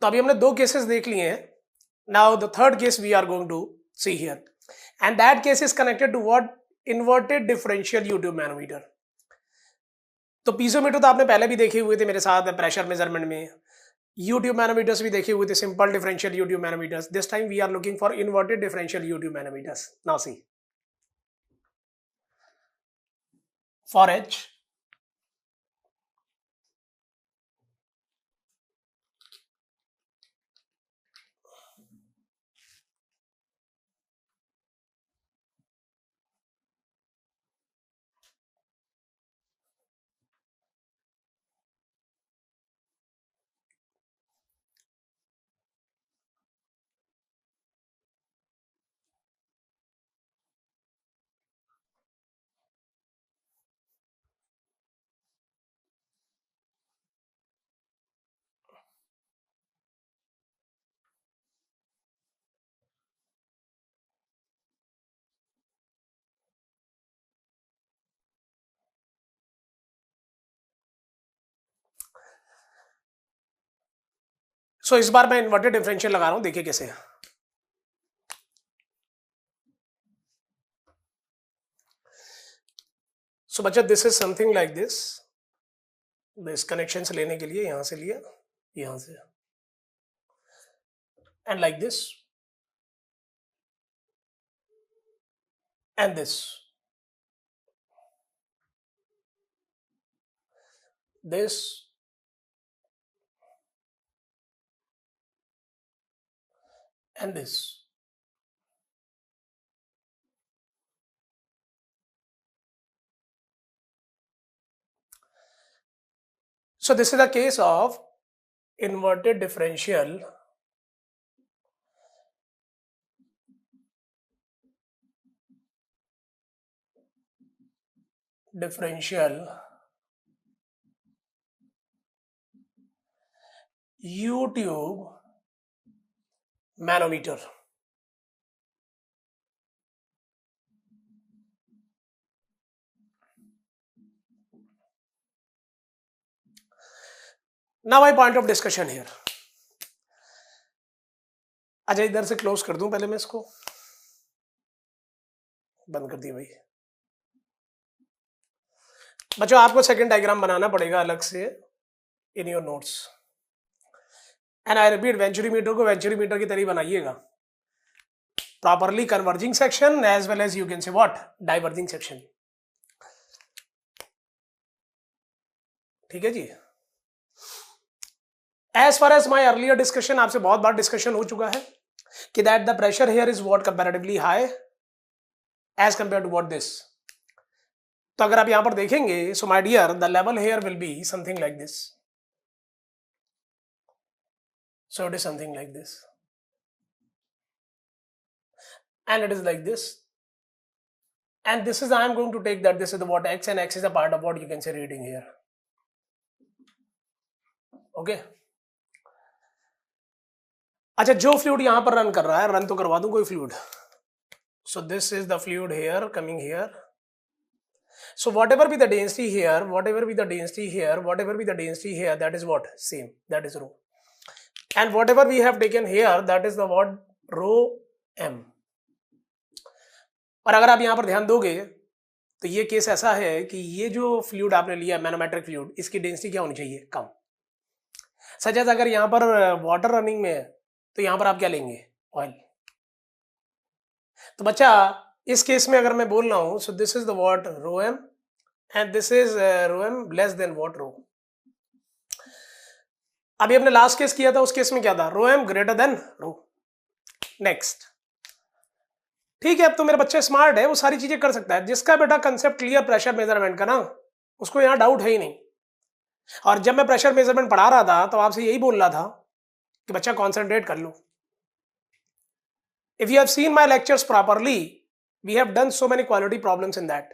तो अभी हमने दो केसेस देख लिए हैं. Now the third case we are going to see here, and that case is connected to what? Inverted differential U tube manometer. तो पीजोमीटर तो आपने पहले भी देखे हुए थे मेरे साथ प्रेशर मेजरमेंट में. यूट्यूब मैनोमीटर्स भी देखे हुए थे, simple differential U tube manometers. This time we are looking for inverted differential U tube manometers. Now see, for H, so इस बार मैं इन्वर्टेड डिफरेंशियल लगा रहा हूं, देखिए कैसे. सो बच्चा this is something like this. This connection से लेने के लिए यहां से लिया, यहां से, and like this, and this, this, and this. So this is a case of inverted differential YouTube manometer. Now my point of discussion here. अच्छा इधर से क्लोज कर दूं पहले, मैं इसको बंद कर दिया भाई. बच्चों आपको सेकंड डायग्राम बनाना पड़ेगा अलग से in your notes. And I repeat, venturimeter को वेंचुरीमीटर की तरह बनाइएगा. Properly converging section as well as you can say what, diverging section. ठीक है जी. As far as my earlier discussion, आपसे बहुत बार डिस्कशन हो चुका है कि that the pressure here is what comparatively high as compare to what this. तो अगर आप यहां पर देखेंगे, so my dear, the level here will be something like this. So it is something like this, and it is like this, and this is, I am going to take that this is the what x, and x is a part of what you can say reading here. Okay. अच्छा, जो fluid यहां पर run कर रहा है, run तो करवा दूं कोई fluid. So this is the fluid here coming here. So whatever be the density here, whatever be the density here, whatever be the density here, that is what? Same. That is rho. And whatever we have taken here, that is the what? Rho m. और अगर आप यहां पर ध्यान दोगे तो ये case ऐसा है कि ये जो फ्लूइड आपने लिया मैनोमेट्रिक फ्लूइड, इसकी डेंसिटी क्या होनी चाहिए? कम. सच एज अगर यहां पर वाटर रनिंग में है तो यहां पर आप क्या लेंगे? ऑयल. तो बच्चा इस केस में अगर मैं बोल रहा हूं, so this is the what? Rho m, and this is rho m less than what? Rho. अभी हमने लास्ट केस किया था, उस केस में क्या था? रो एम ग्रेटर देन रो. नेक्स्ट. ठीक है, अब तो मेरा बच्चा स्मार्ट है, वो सारी चीजें कर सकता है. जिसका बेटा कंसेप्ट क्लियर प्रेशर मेजरमेंट का ना, उसको यहां डाउट है ही नहीं. और जब मैं प्रेशर मेजरमेंट पढ़ा रहा था तो आपसे यही बोल रहा था कि बच्चा कॉन्सेंट्रेट कर लो. If you have seen my lectures properly, we have done so many quality problems in that.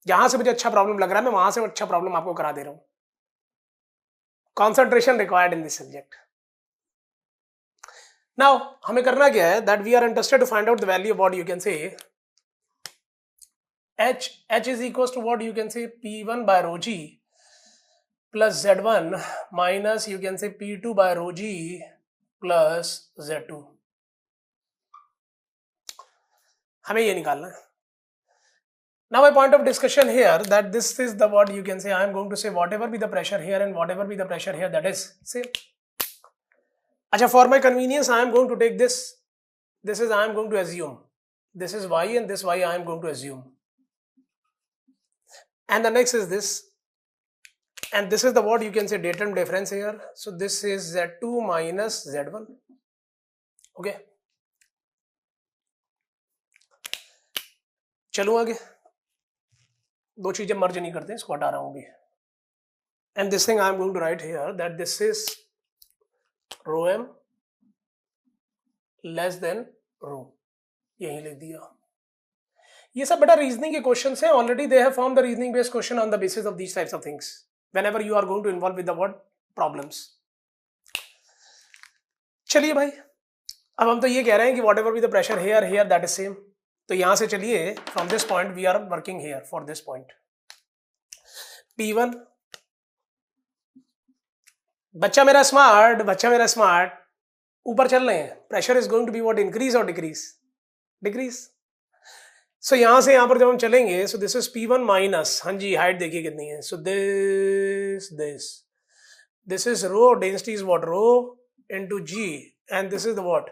जहां से मुझे अच्छा प्रॉब्लम लग रहा है, मैं वहां से अच्छा प्रॉब्लम आपको करा दे रहा हूं. Concentration required in this subject. Now हमें करना क्या है? That we are interested to find out the value of what you can say h is equals to what you can say p1 by rho g plus z1 minus you can say p2 by rho g plus Z2, हमें ये निकालना है. Now my point of discussion here that this is the what you can say I am going to say whatever be the pressure here and whatever be the pressure here, that is same. Acha, for my convenience I am going to take this. This is I am going to assume. This is y and this y I am going to assume. And the next is this. And this is the what you can say datum difference here. So this is Z2 minus Z1. Okay. चलो आगे. दो चीजें मर्ज नहीं करते, इसको हटा रहा हूं भी. And this thing I am going to write here that this is rho m less than rho. यही लिख दिया. ये सब बेटा रीजनिंग के क्वेश्चन है. Already they have form the reasoning based question on the basis of these types of things whenever you are going to involve with the word problems. चलिए भाई, अब हम तो ये कह रहे हैं कि whatever be the pressure here here that is same. तो यहां से चलिए from this point we are working here for this point P1. बच्चा मेरा स्मार्ट ऊपर चल रहे हैं. Pressure is going to be what, increase और डिक्रीज. सो यहां से यहां पर जब हम चलेंगे सो दिस इज P1 माइनस, हाँ जी हाइट देखिए कितनी है. So this is rho, density is what rho into g, and this is the what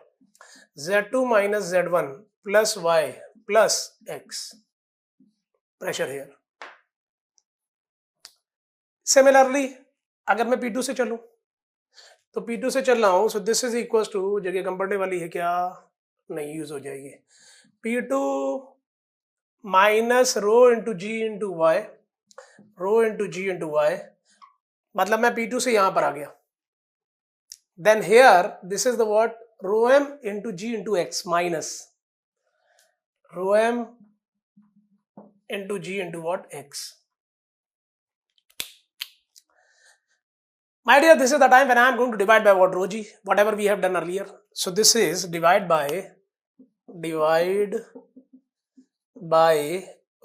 Z2 minus Z1 plus Y plus X pressure here. Similarly अगर मैं P2 से चलूं तो P2 से चल रहा हूं. So this is equal to, जगह कम पड़ने वाली है क्या, नहीं यूज हो जाएगी. P2 minus rho into g into y, rho into g into y, मतलब मैं P2 से यहां पर आ गया. Then here this is the what rho m into g into x minus rho m into g into what x. My dear, this is the time when I am going to divide by what rho g, whatever we have done earlier. So this is divide by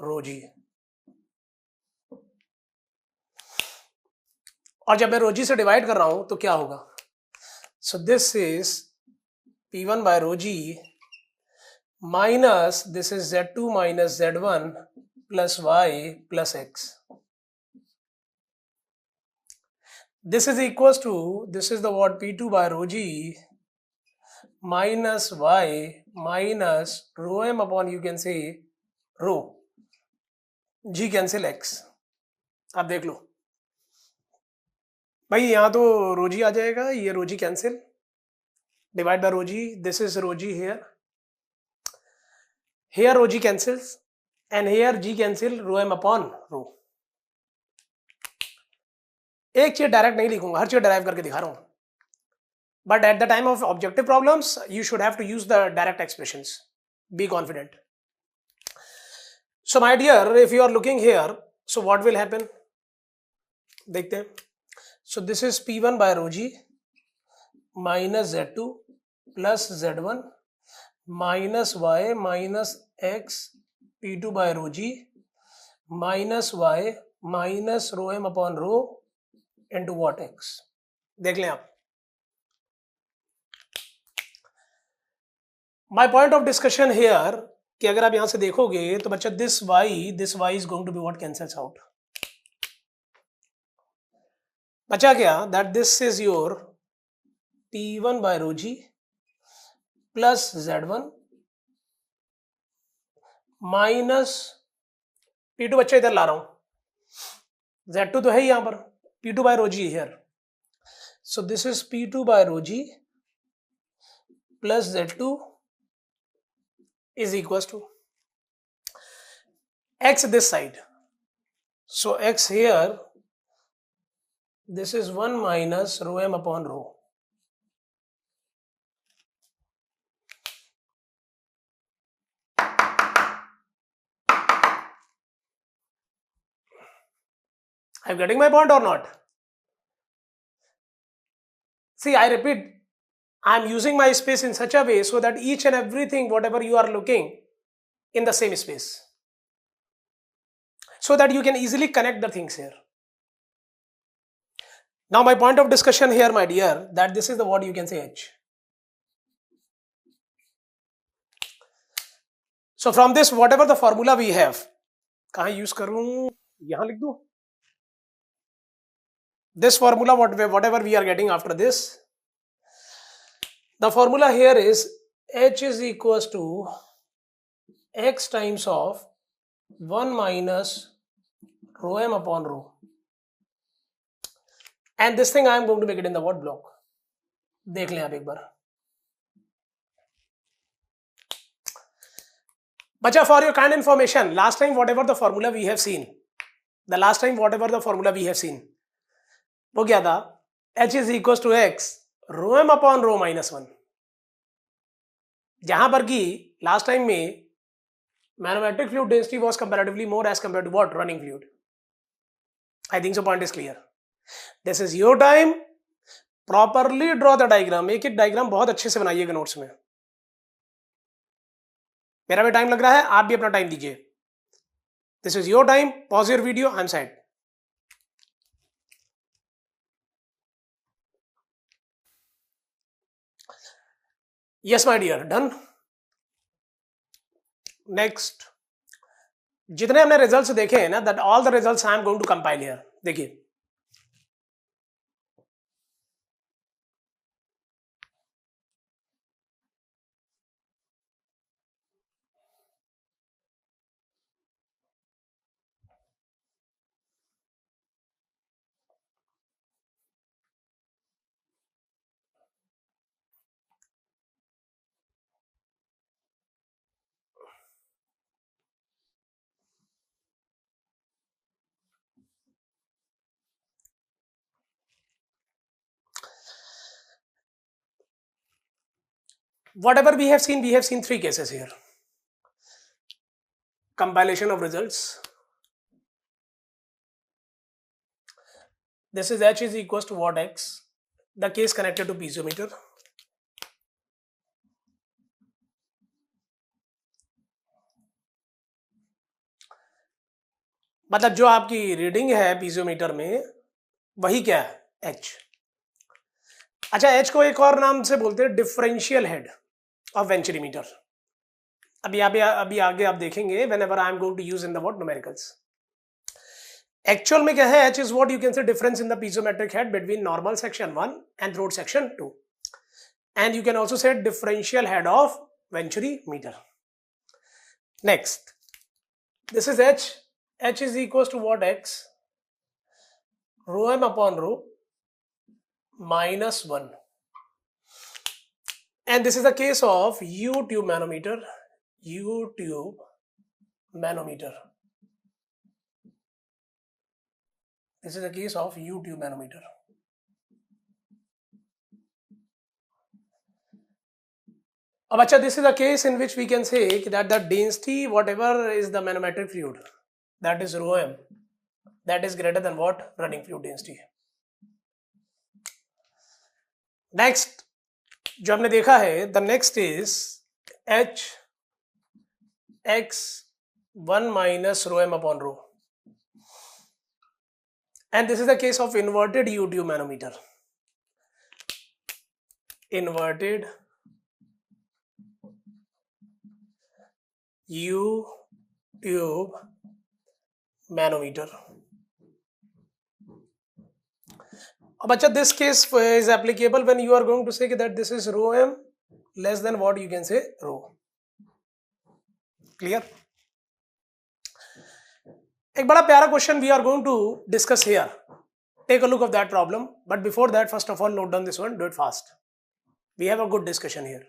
rho g. और जब मैं rho g से divide कर रहा हूं तो क्या होगा. So this is P1 by rho g minus this is Z2 minus Z1 plus Y plus X. This is equals to, this is the what P2 by rho g minus Y minus rho m upon you can say rho g cancel X. आप देख लो भाई, यहां तो रो जी आ जाएगा, ये rho g cancel, divide by rho g, this is rho g here rho g cancels and here g cancel rho m upon rho. एक चीज डायरेक्ट नहीं लिखूंगा, हर चीज डिराइव करके दिखा रहा हूं. But at the time of objective problems you should have to use the direct expressions. Be confident. So my dear, if you are looking here so what will happen, देखते हैं. So this is P1 by rho g minus Z2 plus Z1 minus Y minus X P2 by rho g minus Y minus rho m upon rho into what X. देख लें आप. My point of discussion here कि अगर आप यहां से देखोगे तो बच्चा this y is going to be what cancels out. बचा क्या, that this is your P1 by rho g plus Z1 minus P2 बच्चा इधर ला रहा हूं, Z2 तो है ही यहां पर, P2 by rho g here. So this is P2 by rho g plus Z2 is equals to X this side. So X here, this is 1 minus rho m upon rho. Are you getting my point or not? See, I repeat, I am using my space in such a way so that each and everything, whatever you are looking, in the same space, so that you can easily connect the things here. Now my point of discussion here, my dear, that this is the what you can say H. So from this, whatever the formula we have, कहाँ use करूं, यहां लिख दूं. This formula, whatever we are getting after this, the formula here is H is equals to x times of 1 minus rho m upon rho, and this thing I am going to make it in the what block. देख लें आप एक बार. Bacha, for your kind information, last time whatever the formula we have seen, वो क्या था? H is equals to x rho m upon rho minus 1. जहां पर कि लास्ट टाइम में manometric fluid density was comparatively more as compared to what? Running fluid. I think so point is clear. This is your time. Properly draw the diagram. एक एक diagram बहुत अच्छे से बनाइएगा नोट्स में. मेरा भी टाइम लग रहा है, आप भी अपना टाइम दीजिए. This is your time. Pause your video. I am set. Yes my dear, done. Next, जितने हमने रिजल्ट्स देखे हैं ना, that all the results I am going to compile here. देखिए, whatever we have seen three cases here. Compilation of results. This is H is equals to what x, the case connected to piezometer. मतलब जो आपकी reading है piezometer में वही क्या है? H. अच्छा, H को एक और नाम से बोलते हैं डिफरेंशियल हेड ऑफ वेंचुरीमीटर. अभी आगे आप देखेंगे whenever I am going to use in the what numericals. Actual में क्या है? H is what you can say difference in the piezometric head between normal section 1 and throat section 2, and you can also say differential head of venturimeter. Next, this is H. H is equals to what? X rho m upon rho minus 1, and this is the case of U-tube manometer. This is the case of U-tube manometer. अब अच्छा, this is a case in which we can say that the density, whatever is the manometric fluid, that is rho m, that is greater than what? Running fluid density. Next, जो हमने देखा है, the next is H x 1 minus rho m upon rho, and this is the case of inverted U-tube manometer. Inverted U-tube manometer. अब अच्छा, this case is applicable when you are going to say that this is rho m less than what you can say rho. Clear? एक बड़ा प्यारा question we are going to discuss here. Take a look of that problem, but before that, first of all, note down this one. Do it fast. We have a good discussion here.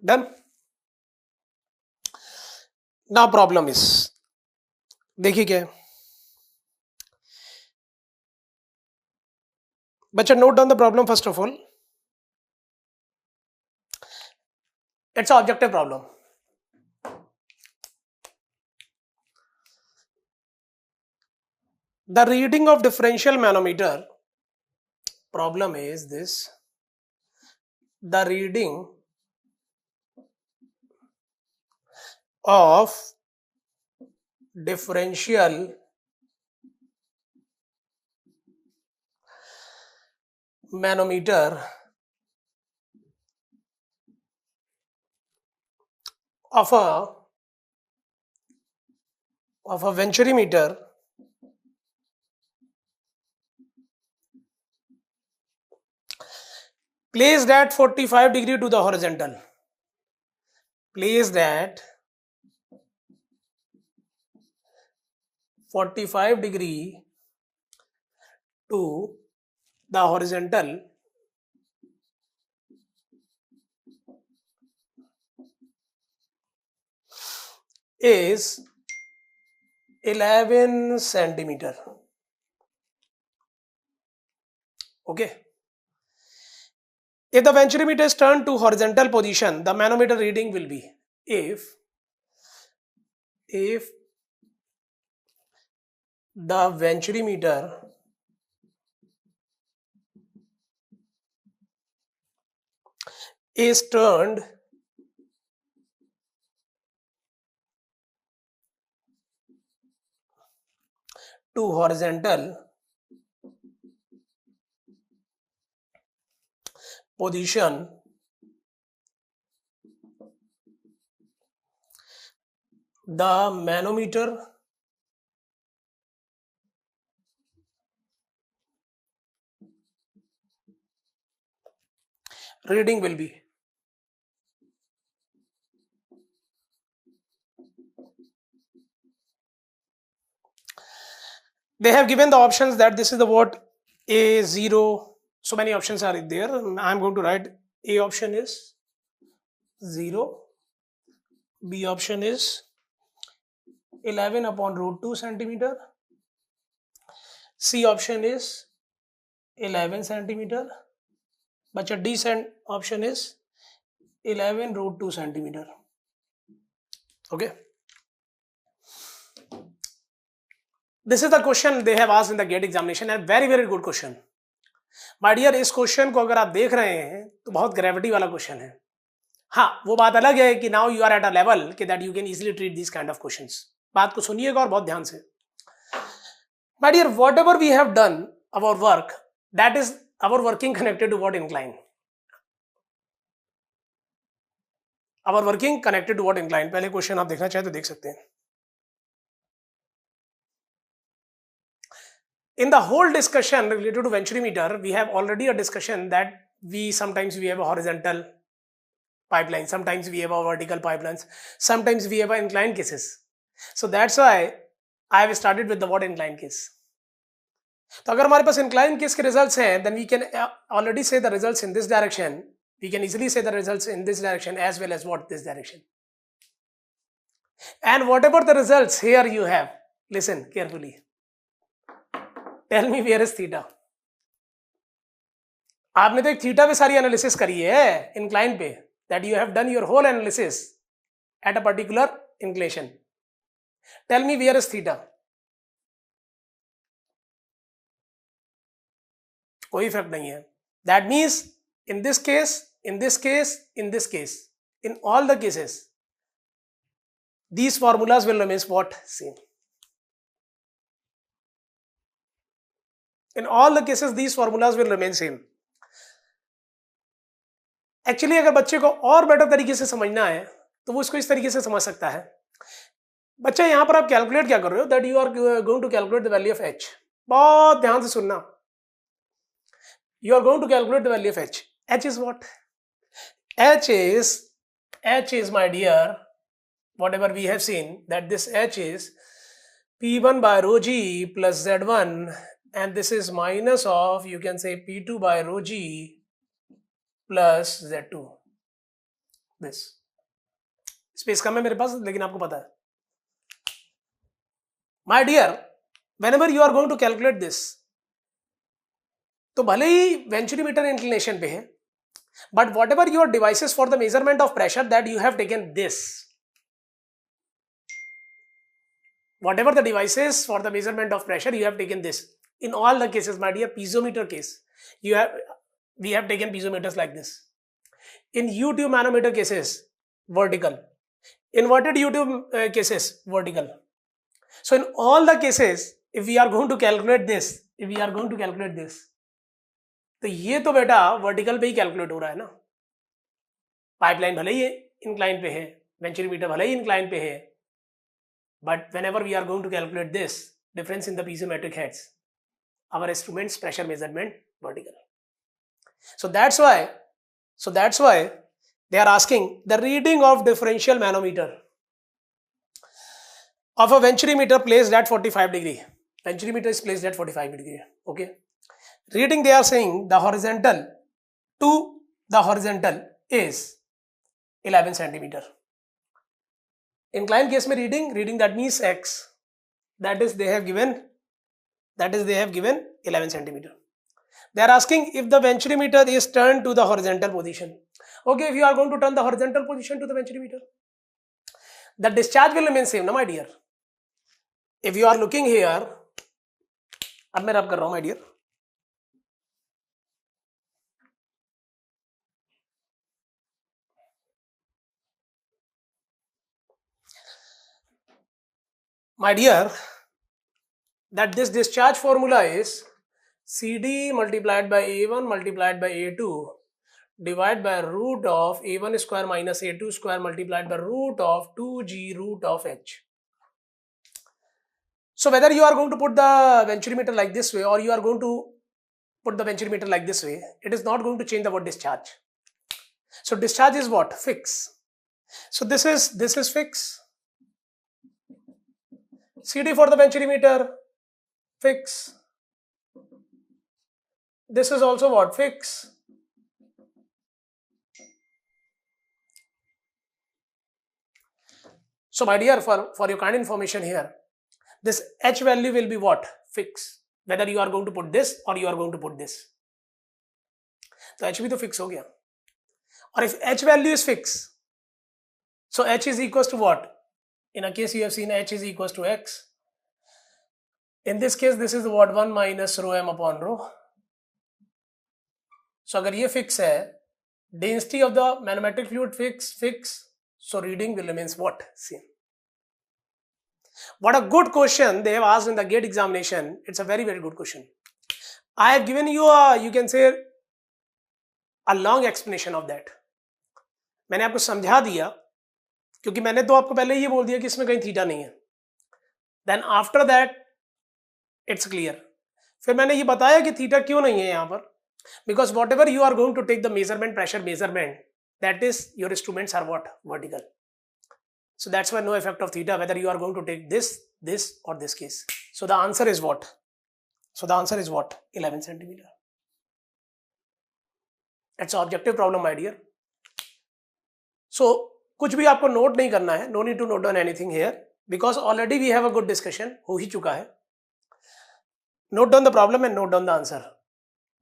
Done? Now problem is, देखिए क्या है बच्चा. Note down the problem first of all. It's an objective problem. The reading of differential manometer problem is this. The reading of differential manometer of a venturimeter placed at 45 degree to the horizontal. Placed at 45 degree to the horizontal is 11 centimeter. Okay. If the venturimeter is turned to horizontal position, the manometer reading will be if the venturimeter is turned to horizontal position, the manometer reading will be they have given the options that this is the what A0. So many options are there. I'm going to write A option is 0, B option is 11 upon root 2 centimeter, C option is 11 centimeter, but your D option is 11 root 2 centimeter. Okay. This is the question they have asked in the GATE examination and very very good question. My dear, इस question को अगर आप देख रहे हैं तो बहुत gravity वाला क्वेश्चन है. हाँ, वो बात अलग है कि now you are at a level कि that you can easily treat this kind of questions. बात को सुनिएगा और बहुत ध्यान से. My dear, whatever we have done our work, that is our working connected to what incline? Our working connected to what incline? पहले question आप देखना चाहे तो देख सकते हैं. In the whole discussion related to venturimeter, we have already a discussion that sometimes we have a horizontal pipeline, sometimes we have a vertical pipelines, sometimes we have a inclined cases. So that's why I have started with the what inclined case. तो अगर हमारे पास inclined case के results हैं, then we can already say the results in this direction. We can easily say the results in this direction as well as what this direction. And whatever the results here you have, listen carefully. Tell me where is theta. आपने तो एक theta पे सारी analysis करी है incline पे, that you have done your whole analysis at a particular inclination. Tell me where is theta. कोई फर्क नहीं है. That means in this case, in this case, in this case, in all the cases, these formulas will remain what? Same. In all the cases, these formulas will remain same. Actually, अगर बच्चे को और better तरीके से समझना है तो वो इसको इस तरीके से समझ सकता है. बच्चा यहाँ पर आप कैलकुलेट क्या कर रहे हो? That you are going to calculate the value of h. बहुत ध्यान से सुनना. You are going to calculate the value of h. H is what? H is my dear, whatever we have seen, that this h is P1 by rho g plus Z1, and this is minus of, you can say, P2 by rho g plus Z2. This space कम है मेरे पास, लेकिन आपको पता है. My dear, whenever you are going to calculate this, तो भले ही venturimeter inclination पे है, but whatever your devices for the measurement of pressure that you have taken this, whatever the devices for the measurement of pressure you have taken this. In all the cases my dear, piezometer case we have taken piezometers like this. In U-tube manometer cases, vertical. Inverted U-tube cases, vertical. So in all the cases, if we are going to calculate this, तो ये तो बेटा vertical पे ही calculate हो रहा है ना, pipeline भले ही इंक्लाइन पे है, वेंचुरीमीटर भले ही इंक्लाइन पे है, but whenever we are going to calculate this difference in the piezometric heads, our instruments pressure measurement vertical. So that's why they are asking the reading of differential manometer of a venturimeter placed at 45 degree. Venturimeter is placed at 45 degree. Okay. Reading, they are saying the horizontal to the horizontal is 11 centimeter. Inclined case में reading that means x, that is they have given 11 centimeter. They are asking if the venturimeter is turned to the horizontal position. Okay, if you are going to turn the horizontal position to the venturimeter, the discharge will remain same, na my dear. If you are looking here, अब मैं रब कर रहा हूं my dear. My dear, that this discharge formula is CD multiplied by A1 multiplied by A2 divided by root of A1 square minus A2 square multiplied by root of 2G root of H. So whether you are going to put the venturimeter like this way or you are going to put the venturimeter like this way, it is not going to change the word discharge. So discharge is what? Fix. So this is fix. CD for the venturimeter, fix. This is also what? Fix. So my dear, for your kind information here, this H value will be what? Fix. Whether you are going to put this or you are going to put this. So H भी तो fix हो गया. Or if H value is fix, so H is equals to what? In a case you have seen H is equals to X. In this case, this is what 1 minus rho m upon rho. So अगर ये fix है, density of the manometric fluid fix, so reading will remain what? Same. What a good question they have asked in the GATE examination. It's a very, very good question. I have given you a, you can say, a long explanation of that. मैंने आपको समझा दिया क्योंकि मैंने तो आपको पहले ये बोल दिया कि इसमें कहीं थीटा नहीं है. Then after that, it's clear. फिर मैंने ये बताया कि थीटा क्यों नहीं है यहाँ पर. Because whatever you are going to take the measurement, pressure measurement, that is your instruments are what? Vertical. So that's why no effect of theta whether you are going to take this or this case. So the answer is what? 11 centimeter. It's an objective problem, my dear. So कुछ भी आपको note नहीं करना है. No need to note down anything here because already we have a good discussion. हो ही चुका है. Note down the problem and note down the answer.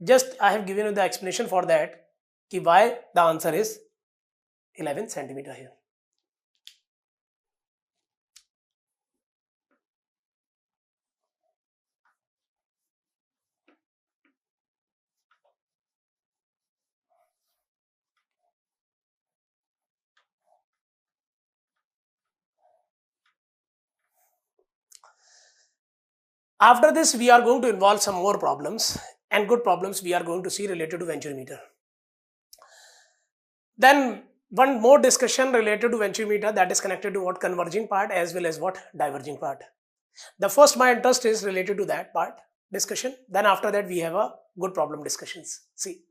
Just I have given you the explanation for that कि why the answer is 11 centimeter here. After this, we are going to involve some more problems and good problems we are going to see related to venturimeter. Then one more discussion related to venturimeter that is connected to what? Converging part as well as what? Diverging part. The first my interest is related to that part discussion. Then after that we have a good problem discussions. See.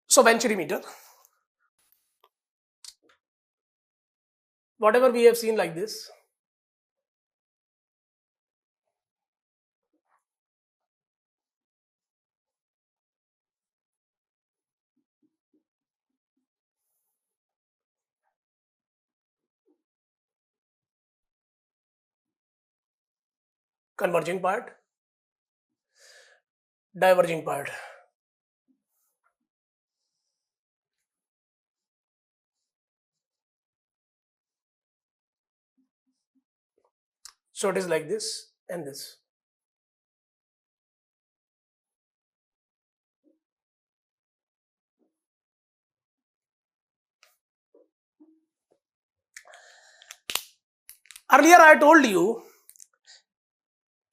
So venturimeter, whatever we have seen like this, converging part, diverging part. So it is like this and this. Earlier I told you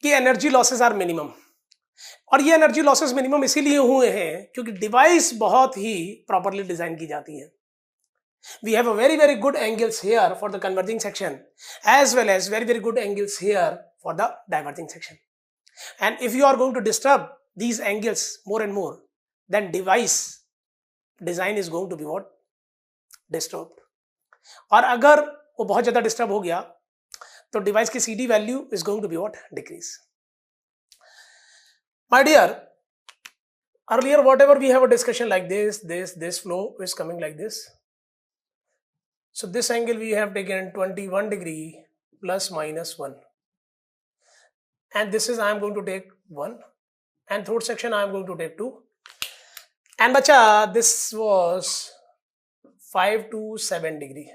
कि energy losses are minimum, और ये energy losses minimum इसीलिए हुए हैं क्योंकि device बहुत ही properly design की जाती है. We have a very good angles here for the converging section as well as very good angles here for the diverging section. And if you are going to disturb these angles more and more, then device design is going to be what? Disturbed. और अगर वो बहुत ज्यादा disturb हो गया तो device की CD value is going to be what? Decrease. My dear, earlier whatever we have a discussion like this flow is coming like this. So this angle we have taken 21 degree plus minus 1. And this is I am going to take 1. And third section I am going to take 2. And bacha, this was 5 to 7 degree.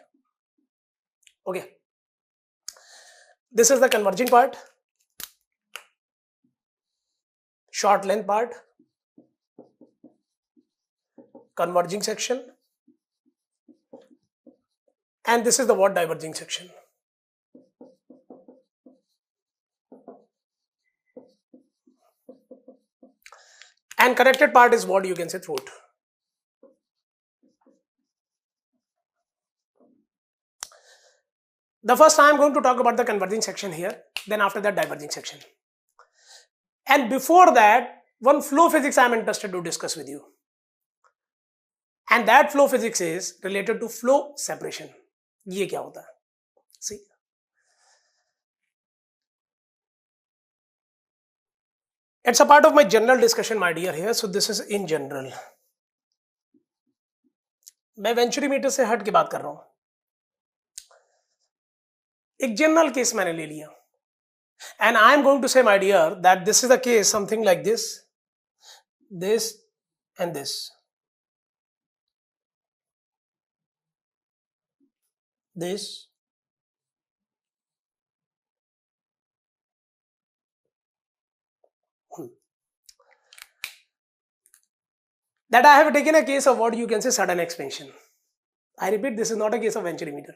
Okay. This is the converging part. Short length part. Converging section. And this is the what? Diverging section. And connected part is what you can say throat. The first I am going to talk about the converging section here, then after that diverging section. And before that, one flow physics I am interested to discuss with you. And that flow physics is related to flow separation. ये क्या होता है? See. It's a part of my general discussion, my dear, here. So this is in general. मैं venturimeter से हट के बात कर रहा हूं. एक जनरल केस मैंने ले लिया. And I am going to say, my dear, that this is the case something like this, this and this. This that I have taken a case of what you can say sudden expansion. I repeat, this is not a case of venturimeter.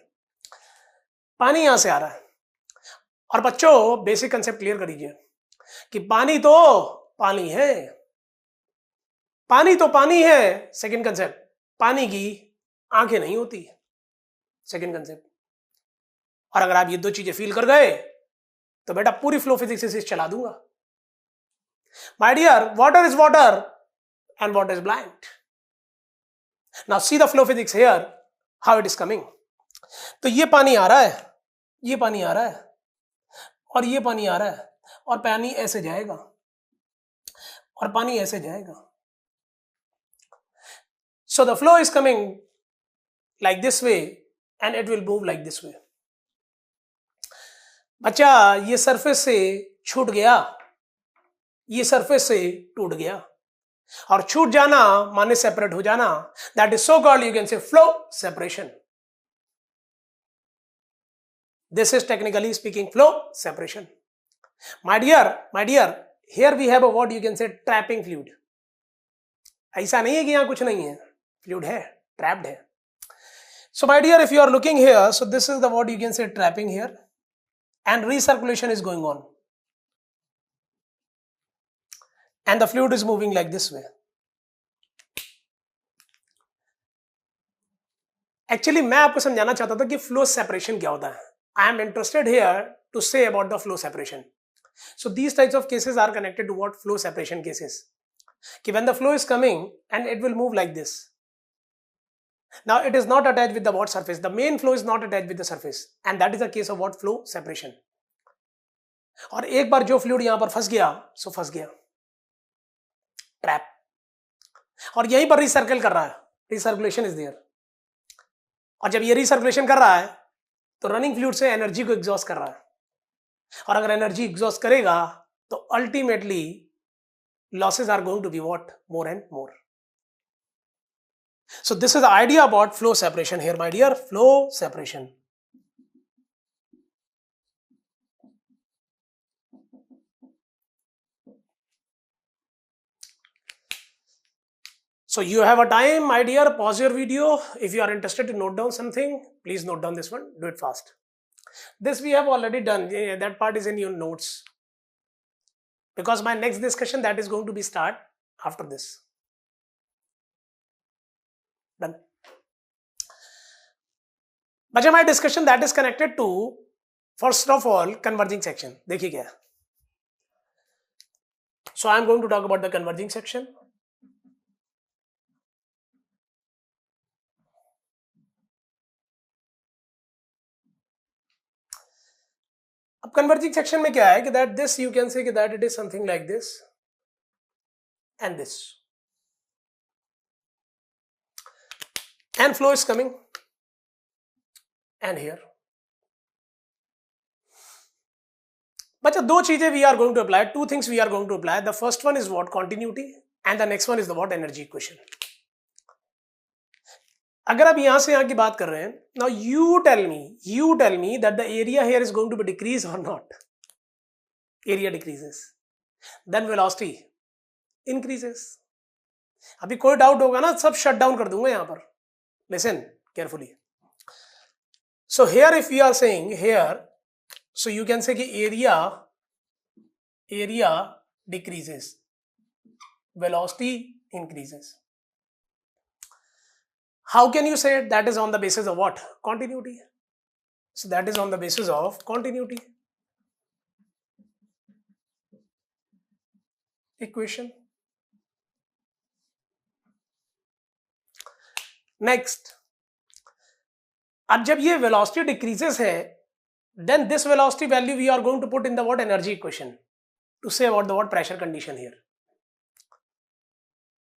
पानी यहां से आ रहा है और बच्चों basic concept clear कर लीजिए कि पानी तो पानी है, पानी तो पानी है. सेकंड कंसेप्ट, पानी की आंखें नहीं होती. Second concept. और अगर आप ये दो चीजें फील कर गए तो बेटा पूरी फ्लो फिजिक्स से चला दूंगा. My dear, water is water and water is blind. Now see the flow physics here, how it is coming. तो ये पानी आ रहा है, ये पानी आ रहा है और ये पानी आ रहा है और पानी ऐसे जाएगा और पानी ऐसे जाएगा. So the flow is coming like this way and it will move like this way. बच्चा ये सरफेस से छूट गया, ये सरफेस से टूट गया और छूट जाना माने सेपरेट हो जाना. That is so called you can say flow separation. This is technically speaking flow separation. My dear, here we have a what you can say trapping fluid. ऐसा नहीं है कि यहां कुछ नहीं है, फ्लूइड है, ट्रैप्ड है. So my dear, if you are looking here, so this is the what you can say trapping here and recirculation is going on. And the fluid is moving like this way. Actually मैं आपको समझाना चाहता था कि flow separation क्या होता है. I am interested here to say about the flow separation. So these types of cases are connected to what? Flow separation cases. कि when the flow is coming and it will move like this. Now it is not attached with the what surface. The main flow is not attached with the surface, and that is the case of what? Flow separation. और एक बार जो fluid यहां पर फंस गया, सो फंस गया, trap, और यहीं पर रिसर्कल कर रहा है. Recirculation is there. और जब ये रिसर्कुलेशन कर रहा है तो रनिंग फ्लूइड से एनर्जी को एग्जॉस्ट कर रहा है. और अगर एनर्जी एग्जॉस्ट करेगा तो ultimately losses are going to be what? More and more. So this is the idea about flow separation here, my dear. Flow separation. So you have a time, my dear, pause your video. If you are interested to note down something, please note down this one, do it fast. This we have already done, that part is in your notes. Because my next discussion that is going to be start after this. Done. But my discussion that is connected to, first of all, converging section. देखिए क्या. So I am going to talk about the converging section. अब converging section में क्या है कि that this you can say कि that it is something like this and this, and flow is coming and here. बच्चा दो चीजें we are going to apply, two things we are going to apply. The first one is what? Continuity, and the next one is the what? Energy equation. अगर आप यहां से यहां की बात कर रहे हैं, now you tell me that the area here is going to be decrease or not. Area decreases, then velocity increases. अभी कोई डाउट होगा ना, सब शट डाउन कर दूंगा यहां पर. Listen carefully. So here if we are saying here, so you can say कि area decreases, velocity increases. How can you say it? That is on the basis of what? Continuity. So that is on the basis of continuity equation. Next, अब जब ये velocity decreases है, then this velocity value we are going to put in the what? Energy equation to say about the what? Pressure condition here.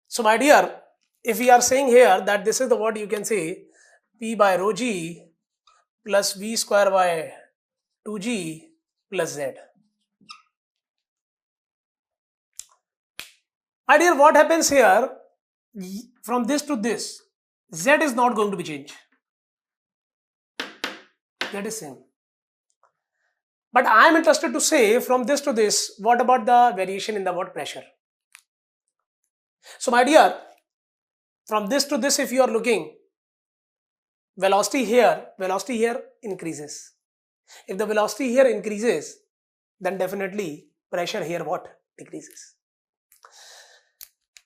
So my dear, if we are saying here that this is the what you can say P by rho g plus V square by 2g plus Z. My dear, what happens here? From this to this, Z is not going to be changed. That is same. But I am interested to say from this to this, what about the variation in the what? Pressure. So my dear, from this to this, if you are looking, velocity here increases. If the velocity here increases, then definitely pressure here what? Decreases.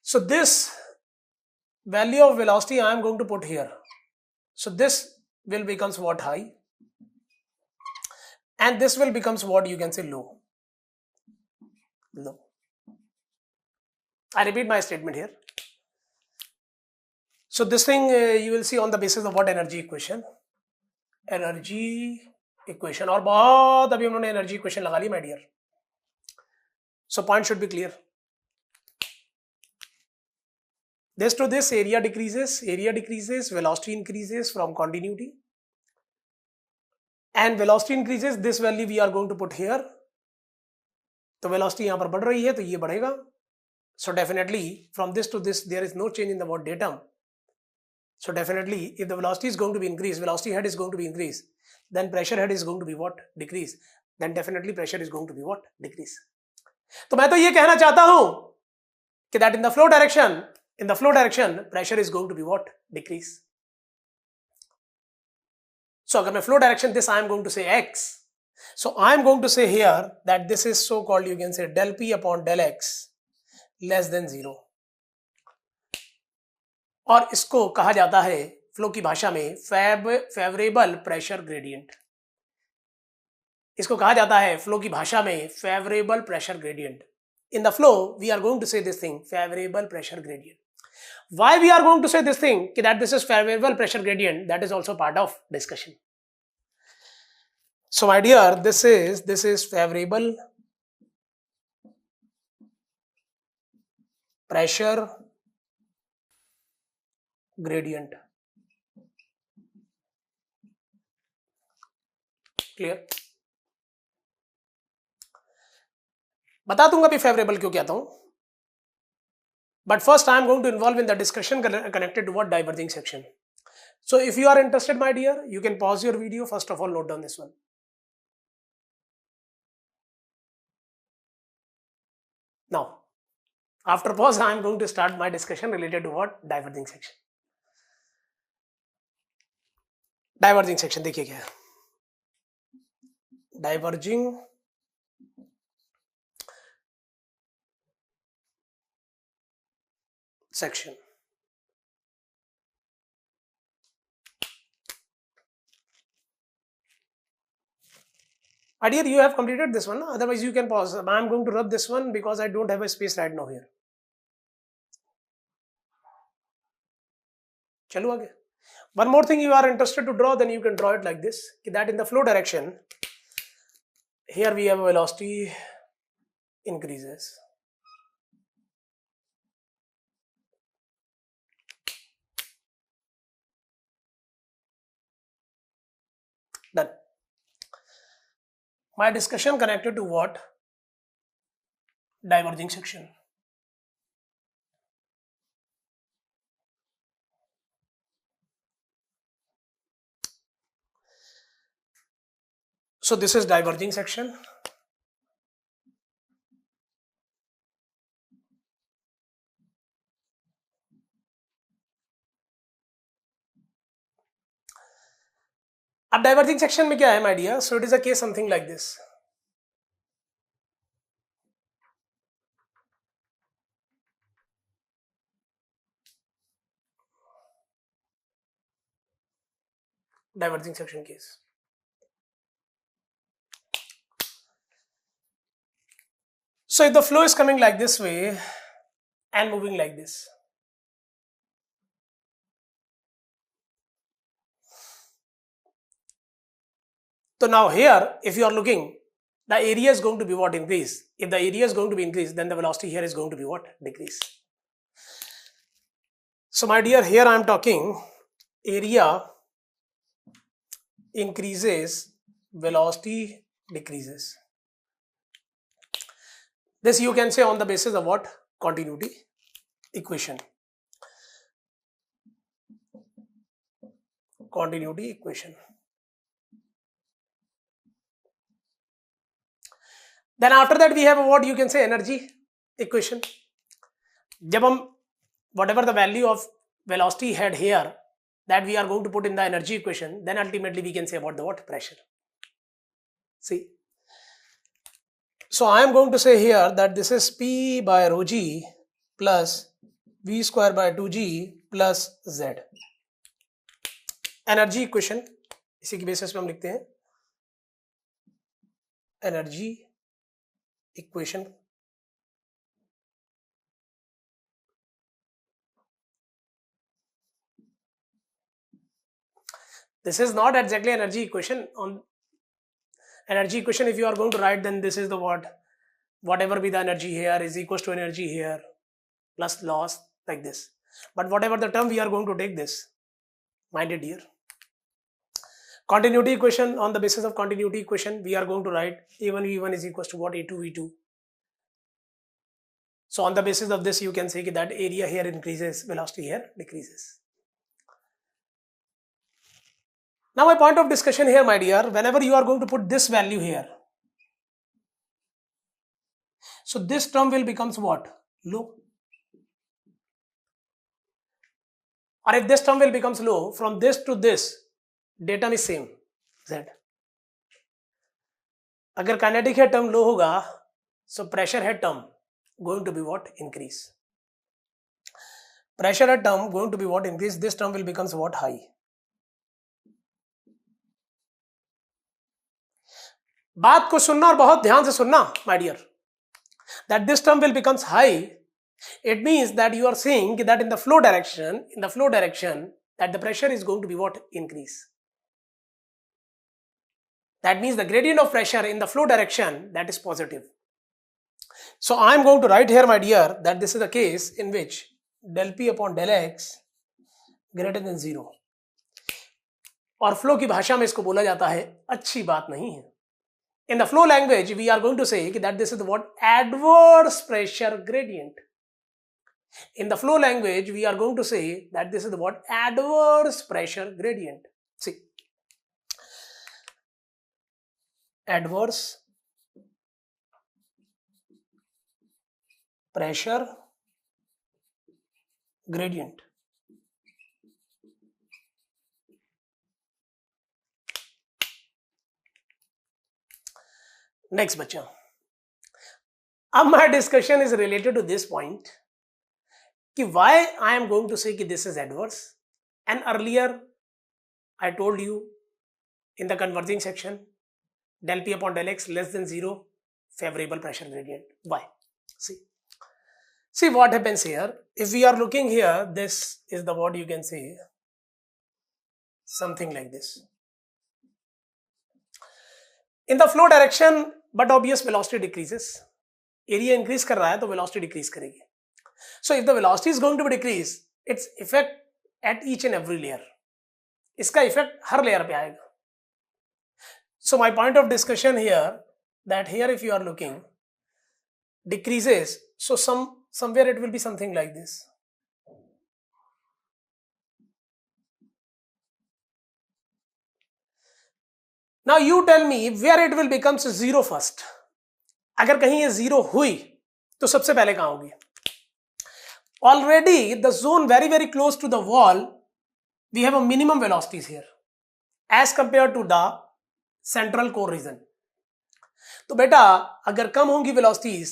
So this value of velocity I am going to put here. So this will becomes what? High, and this will becomes what you can say low. I repeat my statement here. So this thing you will see on the basis of what? Energy equation. Energy equation. और बहुत अभी उन्होंने energy equation लगा ली my dear. So point should be clear. This to this, area decreases, velocity increases from continuity, and velocity increases, this value we are going to put here. तो velocity यहाँ पर बढ़ रही है तो ये बढ़ेगा. So definitely from this to this there is no change in the what? Datum. So definitely if the velocity is going to be increased, velocity head is going to be increased, then pressure head is going to be what? Decrease. Then definitely pressure is going to be what? Decrease. तो मैं तो ये कहना चाहता हूं कि that in the flow direction pressure is going to be what? Decrease. So अगर मैं flow direction this I am going to say x. So I am going to say here that this is so called you can say del p upon del x less than 0. और इसको कहा जाता है flow की भाषा में favourable pressure gradient. इसको कहा जाता है फ्लो की भाषा में favourable pressure gradient. In the flow we are going to say this thing favorable pressure gradient. Why we are going to say this thing that this is favorable pressure gradient, that is also part of discussion. So my dear, this is favorable pressure gradient. Clear? बता दूंगा भी favourable क्यों कहता हूं. But first I am going to involve in the discussion connected to what? Diverging section. So if you are interested my dear, you can pause your video. First of all note down this one. Now After pause, I am going to start my discussion related to what? Diverging section. Diverging section देखिए क्या है? Diverging section. Dear, you have completed this one. Otherwise, you can pause. I am going to rub this one because I don't have a space right now here. चलो आगे. One more thing you are interested to draw, then you can draw it like this. That in the flow direction, here we have velocity increases. Done. My discussion connected to what? Diverging section. So this is diverging section. अब diverging section में क्या है my dear? So it is a case something like this. Diverging section case. So if the flow is coming like this way and moving like this, so now here, if you are looking, the area is going to be what? Increase. If the area is going to be increased, then the velocity here is going to be what? Decrease. So my dear, here I am talking area increases, velocity decreases. This you can say on the basis of what? Continuity equation. Continuity equation. Then after that we have what you can say energy equation. जब हम whatever the value of velocity had here, that we are going to put in the energy equation, then ultimately we can say about the what? Pressure. See. So I am going to say here that this is P by rho g plus V square by 2g plus z. Energy equation, इसी की basis पे हम लिखते हैं energy equation. This is not exactly energy equation. On energy equation, if you are going to write, then this is the what? Whatever be the energy here is equals to energy here plus loss, like this. But whatever the term we are going to take this, mind it here. Continuity equation, on the basis of continuity equation, we are going to write A1 V1 is equals to what? A2 V2. So on the basis of this, you can say that area here increases, velocity here decreases. Now my point of discussion here, my dear, whenever you are going to put this value here, so this term will becomes what? Low. Or if this term will becomes low, from this to this, datum is same, Z. अगर kinetic है term low होगा, so pressure है term going to be what? Increase. Pressure है term going to be what? Increase. This term will becomes what? High. बात को सुनना और बहुत ध्यान से सुनना, my dear. That this term will becomes high. It means that you are saying that in the flow direction, that the pressure is going to be what? Increase. That means the gradient of pressure in the flow direction, that is positive. So I am going to write here, my dear, that this is the case in which del P upon del X greater than 0. और flow की भाषा में इसको बोला जाता है अच्छी बात नहीं है. In the flow language, we are going to say that this is what? Adverse pressure gradient. In the flow language, we are going to say that this is what? Adverse pressure gradient. See. Adverse pressure gradient. Next बच्चा, अब my discussion is related to this point कि why I am going to say कि this is adverse, and earlier I told you in the converging section del P upon del X less than 0 favorable pressure gradient. Why? See what happens here. If we are looking here, this is the what you can say something like this. In the flow direction, but obvious velocity decreases. Area increase कर रहा है तो velocity decrease करेगी. So if the velocity is going to be decreased, its effect at each and every layer. इसका effect हर layer पे आएगा. So my point of discussion here, that here if you are looking, decreases, so somewhere it will be something like this. Now you tell me where it will becomes zero first. अगर कहीं ये zero हुई तो सबसे पहले कहाँ होगी? Already the zone very close to the wall, we have a minimum velocities here as compared to the central core region. तो बेटा अगर कम होंगी velocities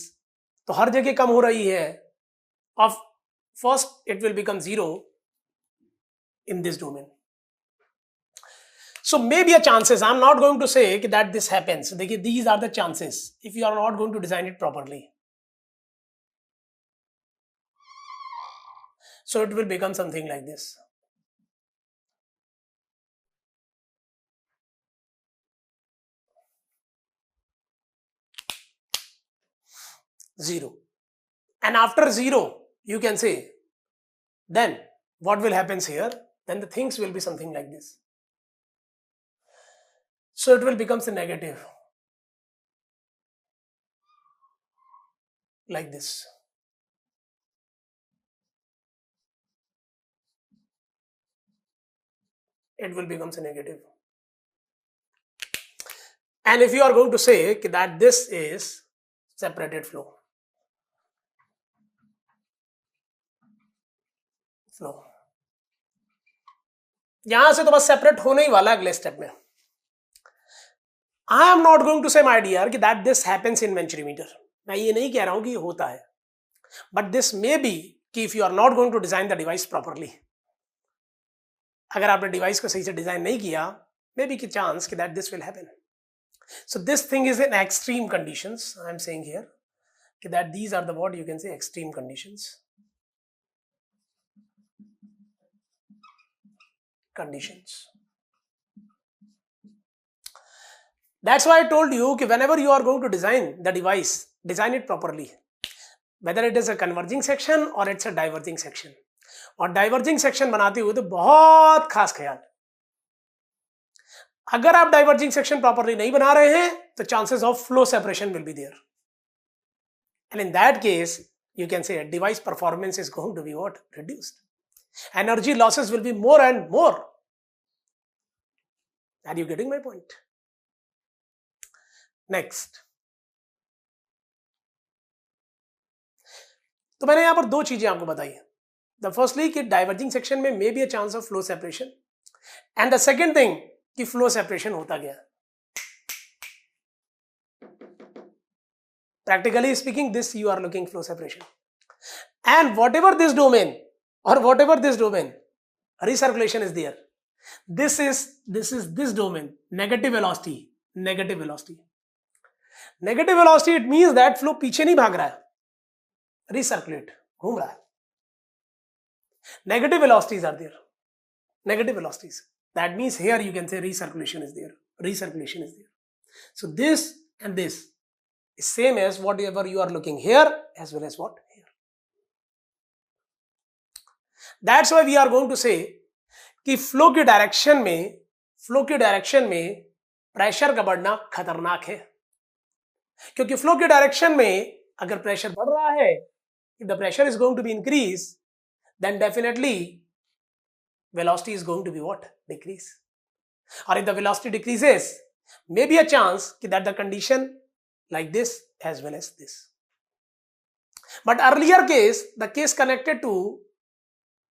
तो हर जगह कम हो रही है. Of first it will become zero in this domain. So maybe a chances, I'm not going to say that this happens. देखिए, these are the chances if you are not going to design it properly. So it will become something like this. Zero. And after zero, you can say, then what will happen here? Then the things will be something like this. So it will become a negative. Like this. It will become a negative. And if you are going to say that this is separated flow. यहां से तो बस separate होने ही वाला अगले step में. I am not going to say my dear that this happens in Manchurimeter. मैं ये नहीं कह रहा हूं कि होता है. But this may be कि if you are not going to design the device properly. अगर आपने डिवाइस को सही से डिजाइन नहीं किया, मे बी की चांस कि that this will happen. So this thing is in extreme conditions. I am saying here that these are the what you can say extreme conditions. That's why I told you that whenever you are going to design the device, design it properly. Whether it is a converging section or it's a diverging section. और diverging section बनाते हुए तो बहुत खास ख्याल, अगर आप diverging section properly नहीं बना रहे हैं तो chances of flow separation will be there, and in that case you can say device performance is going to be what? Reduced. Energy losses will be more and more. Are you getting my point? Next. तो मैंने यहां पर दो चीजें आपको बताई है. The firstly कि diverging section में may be a chance of flow separation, and the second thing कि flow separation होता गया. Practically speaking, this you are looking flow separation, and whatever this domain recirculation is there. This is this domain, negative velocity. Negative velocity it means that flow पीछे नहीं भाग रहा है, recirculate घूम रहा है. Negative velocities are there. Negative velocities. That means here you can say recirculation is there. So this and this is same as whatever you are looking here as well as what here. That's why we are going to say कि flow की direction में pressure का बढ़ना खतरनाक है, क्योंकि flow की direction में अगर प्रेशर बढ़ रहा है, if the pressure is going to be increased, then definitely velocity is going to be what? Decrease. Or if the velocity decreases, maybe a chance that the condition like this as well as this. But earlier case, the case connected to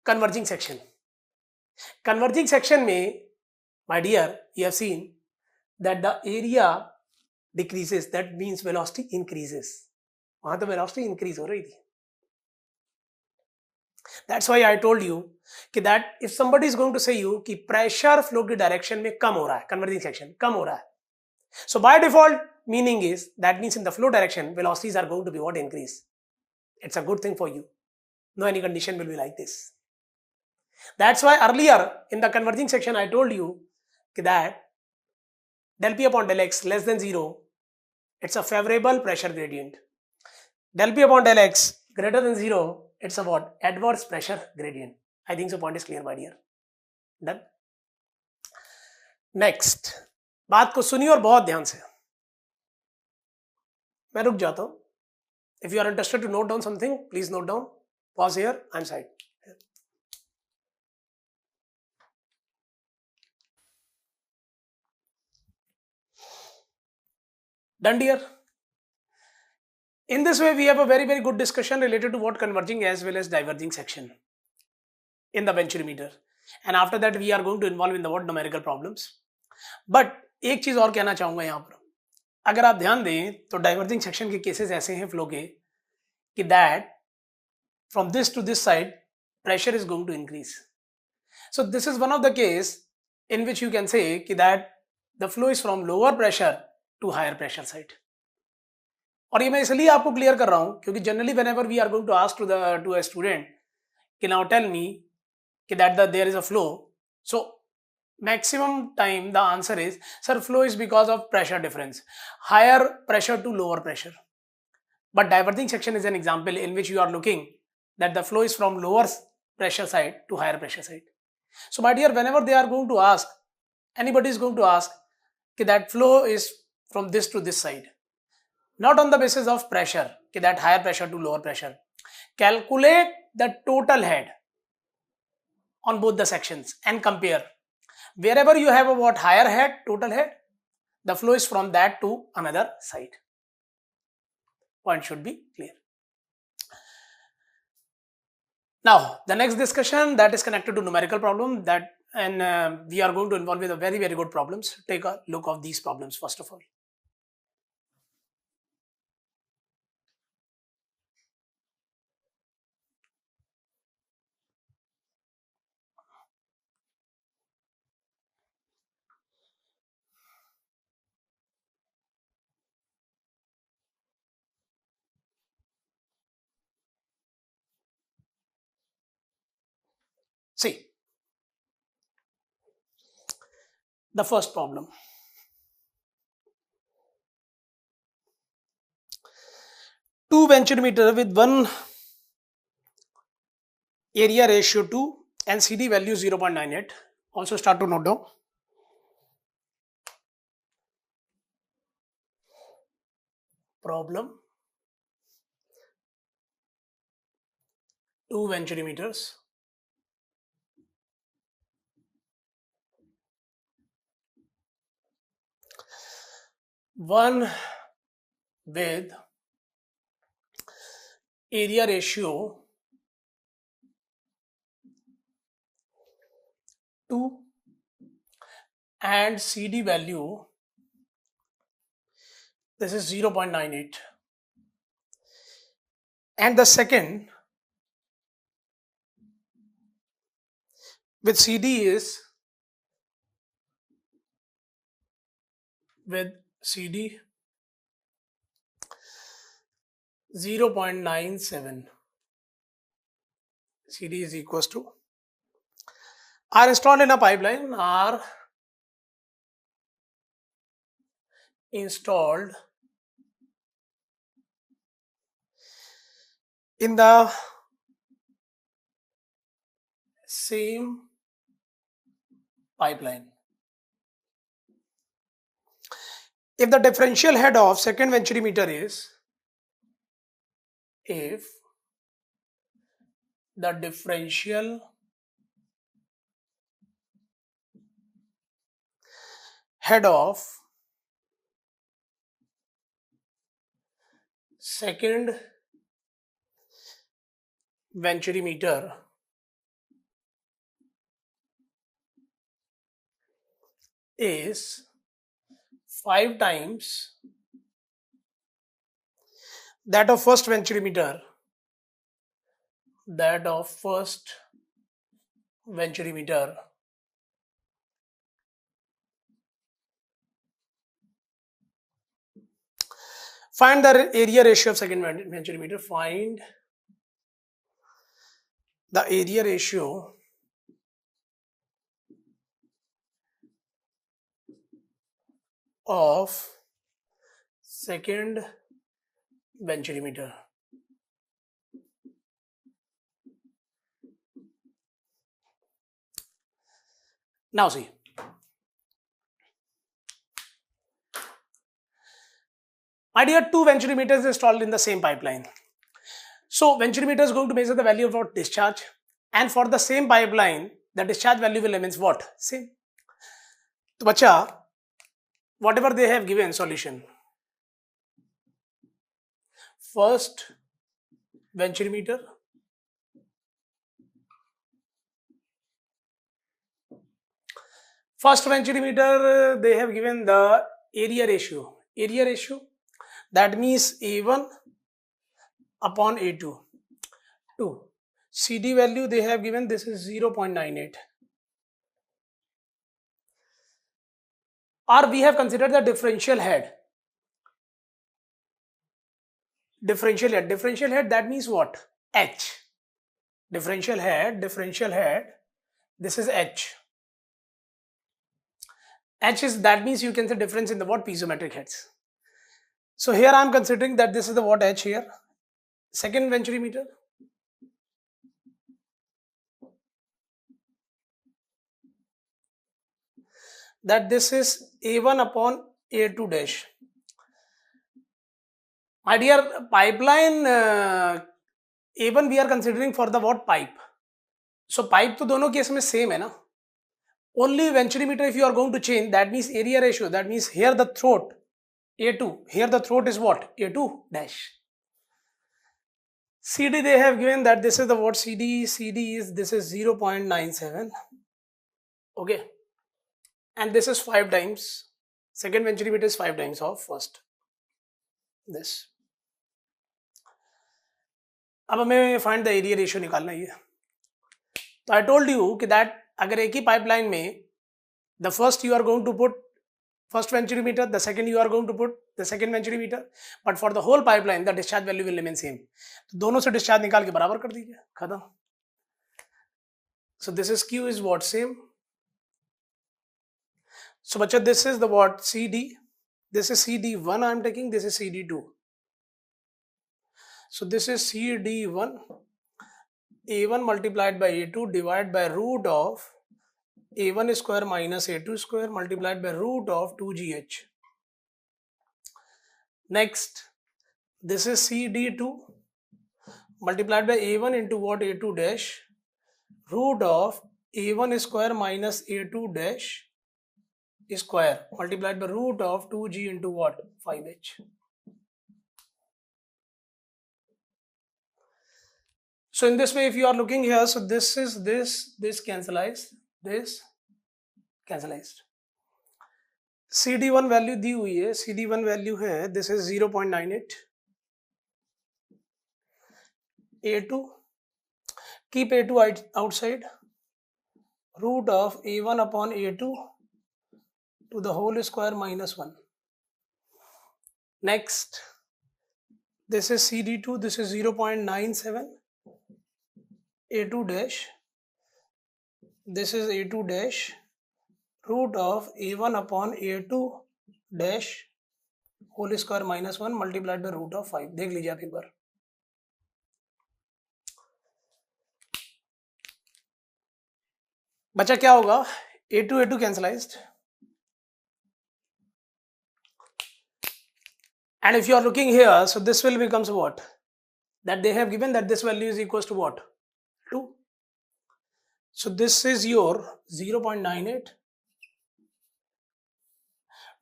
converging section. Converging section में my dear you have seen that the area decreases, that means velocity increases. वहां तो velocity increase हो रही थी. That's why I told you कि that if somebody is going to say you कि pressure flow की direction में कम हो रहा है, कन्वर्जिंग सेक्शन कम हो रहा है, so by default meaning is that means in the flow direction velocities are going to be what, increase. It's a good thing for you. No any condition will be like this. That's why earlier in the converging section I told you that del P upon del X less than 0, it's a favorable pressure gradient. Del P upon del X greater than 0, it's a what, adverse pressure gradient. I think so point is clear my dear. Done. Next, बात को सुनिए और बहुत ध्यान से. मैं रुक जाता हूं. If you are interested to note down something, please note down. Pause here. I'm side. Done, dear. In this way, we have a very, very good discussion related to what converging as well as diverging section in the venturimeter. And after that, we are going to involve in the what numerical problems. But एक चीज और कहना चाहूंगा यहाँ पर. अगर आप ध्यान दें तो डाइवर्जिंग सेक्शन के केसेस ऐसे हैं फ्लो के कि that from this to this side pressure is going to increase. So this is one of the case in which you can say that the flow is from lower pressure to higher pressure side. और ये मैं इसलिए आपको clear कर रहा हूं क्योंकि generally whenever we are going to ask to a student कि now tell me that there is a flow, so maximum time the answer is sir flow is because of pressure difference, higher pressure to lower pressure. But diverging section is an example in which you are looking that the flow is from lower pressure side to higher pressure side. So my dear, whenever they are going to ask, anybody is going to ask that flow is from this to this side, not on the basis of pressure, that higher pressure to lower pressure. Calculate the total head on both the sections and compare. Wherever you have a what higher head, total head, the flow is from that to another side. Point should be clear. Now, the next discussion that is connected to numerical problem that and we are going to involve with a very, very good problems. Take a look of these problems first of all. See, the first problem. Two venturimeter with one area ratio 2 and CD value 0.98. Also start to note down. Problem. 2 venturimeters. One with area ratio 2 and CD value, this is 0.98, and the second with CD is with CD 0.97. CD is equals to are installed in a pipeline, are installed in the same pipeline. If the differential head of second venturimeter is, if the differential head of second venturimeter is 5 times that of first venturimeter, Find the area ratio of second venturimeter. Find the area ratio of second venturimeter. Now see, my dear, 2 venturimeters installed in the same pipeline. So venturimeter is going to measure the value of what? Discharge. And for the same pipeline, the discharge value will remain what? Same. So bacha, whatever they have given solution, first venturimeter, they have given the area ratio. That means A1 upon A2. 2. CD value they have given, this is 0.98. Or we have considered the differential head. Differential head, that means what? H. Differential head, this is H. H is, that means you can say difference in the what? Piezometric heads. So here I am considering that this is the what? H here. Second venturimeter. That this is A1 upon A2 dash. My dear, pipeline A1 we are considering for the what? Pipe. So pipe to दोनों case में same है ना. Only venturimeter if you are going to change, that means area ratio, that means here the throat A2, here the throat is what? A2 dash. CD they have given that this is the what? CD is, this is 0.97. Okay. And this is 5 times, second venturimeter is 5 times of first. This. अब हमें find the area ratio निकालना है. तो I told you that अगर एक ही pipeline में the first you are going to put first venturimeter, the second you are going to put the second venturimeter, but for the whole pipeline the discharge value will remain same. तो दोनों से discharge निकाल के बराबर कर दीजिए, खत्म. So this is Q is what? Same. So bacha, this is the what? CD. This is CD1 I am taking, this is CD2. So this is CD1, A1 multiplied by A2 divided by root of A1 square minus A2 square multiplied by root of 2GH. Next, this is CD2 multiplied by A1 into what? A2 dash root of A1 square minus A2 dash square multiplied by root of 2G into what? 5H. So in this way, if you are looking here, so this is this cancellized, this cancellized. CD1 value दी हुई है, CD1 value है, this is 0.98. A2, keep A2 outside, root of A1 upon A2 to the whole square minus 1. Next, this is CD2, this is 0.97. A2 dash, this is A2 dash, root of A1 upon A2 dash whole square minus 1 multiplied by root of 5. देख लीजिए आप एक बार. बचा क्या होगा? A2 cancellized. And if you are looking here, so this will becomes what? That they have given that this value is equals to what? 2. So this is your 0.98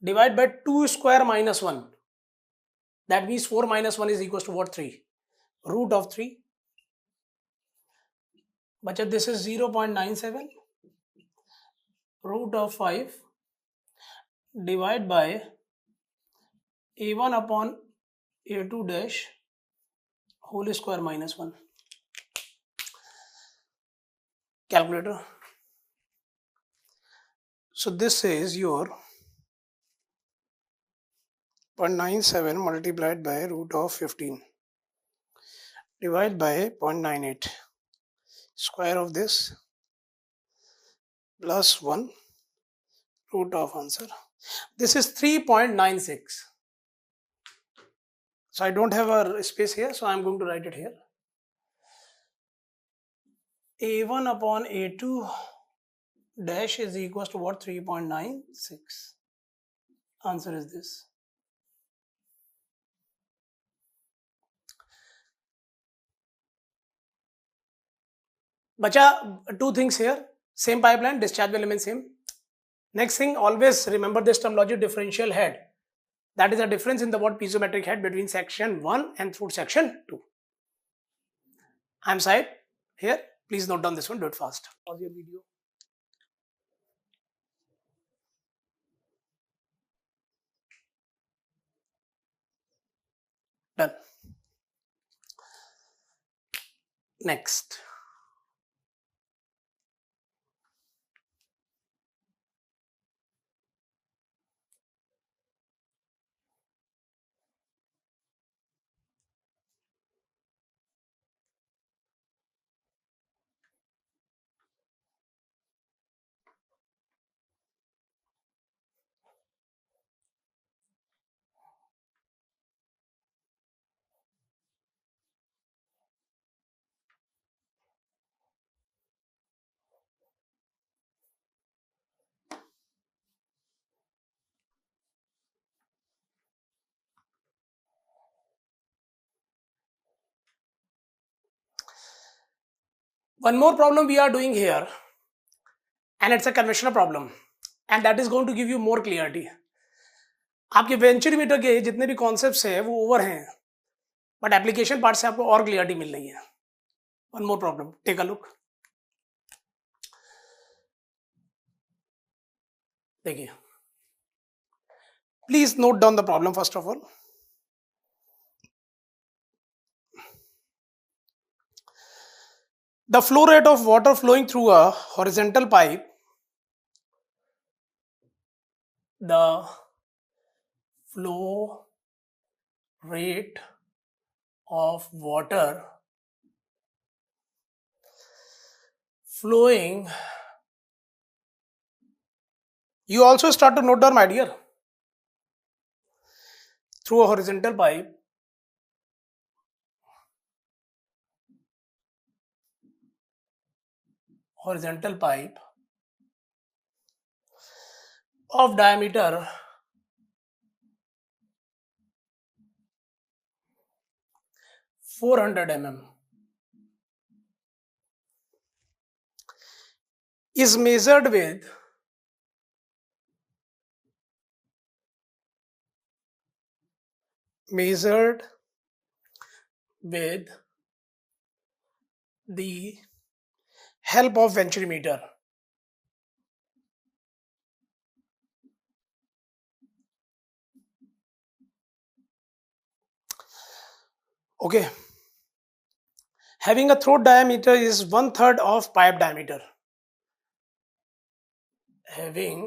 divided by 2 square minus 1. That means 4 minus 1 is equals to what? 3. Root of 3. But this is 0.97 root of 5 divide by A1 upon A2 dash whole square minus 1. Calculator. So this is your 0.97 multiplied by root of 15 divided by 0.98, square of this plus 1 root of answer. This is 3.96. So I don't have a space here, so I'm going to write it here. A1 upon A2 dash is equals to what? 3.96. Answer is this. Bacha, two things here. Same pipeline, discharge will remain same. Next thing, always remember this terminology, differential head. That is a difference in the word piezometric head between section 1 and through section 2. I'm Saib here. Please note down this one, do it fast. Pause your video. Done. Next. One more problem we are doing here, and it's a conventional problem, and that is going to give you more clarity. आपके venturimeter के जितने भी concepts हैं वो over हैं, but application part से आपको और क्लियरिटी मिल रही है. One more problem, take a look. देखिए, please note down the problem first of all. The flow rate of water flowing through a horizontal pipe, the flow rate of water flowing, you also start to note down, my dear, through a horizontal pipe of diameter 400 mm is measured with the help of venturimeter. Okay, having a throat diameter is 1/3 of pipe diameter. Having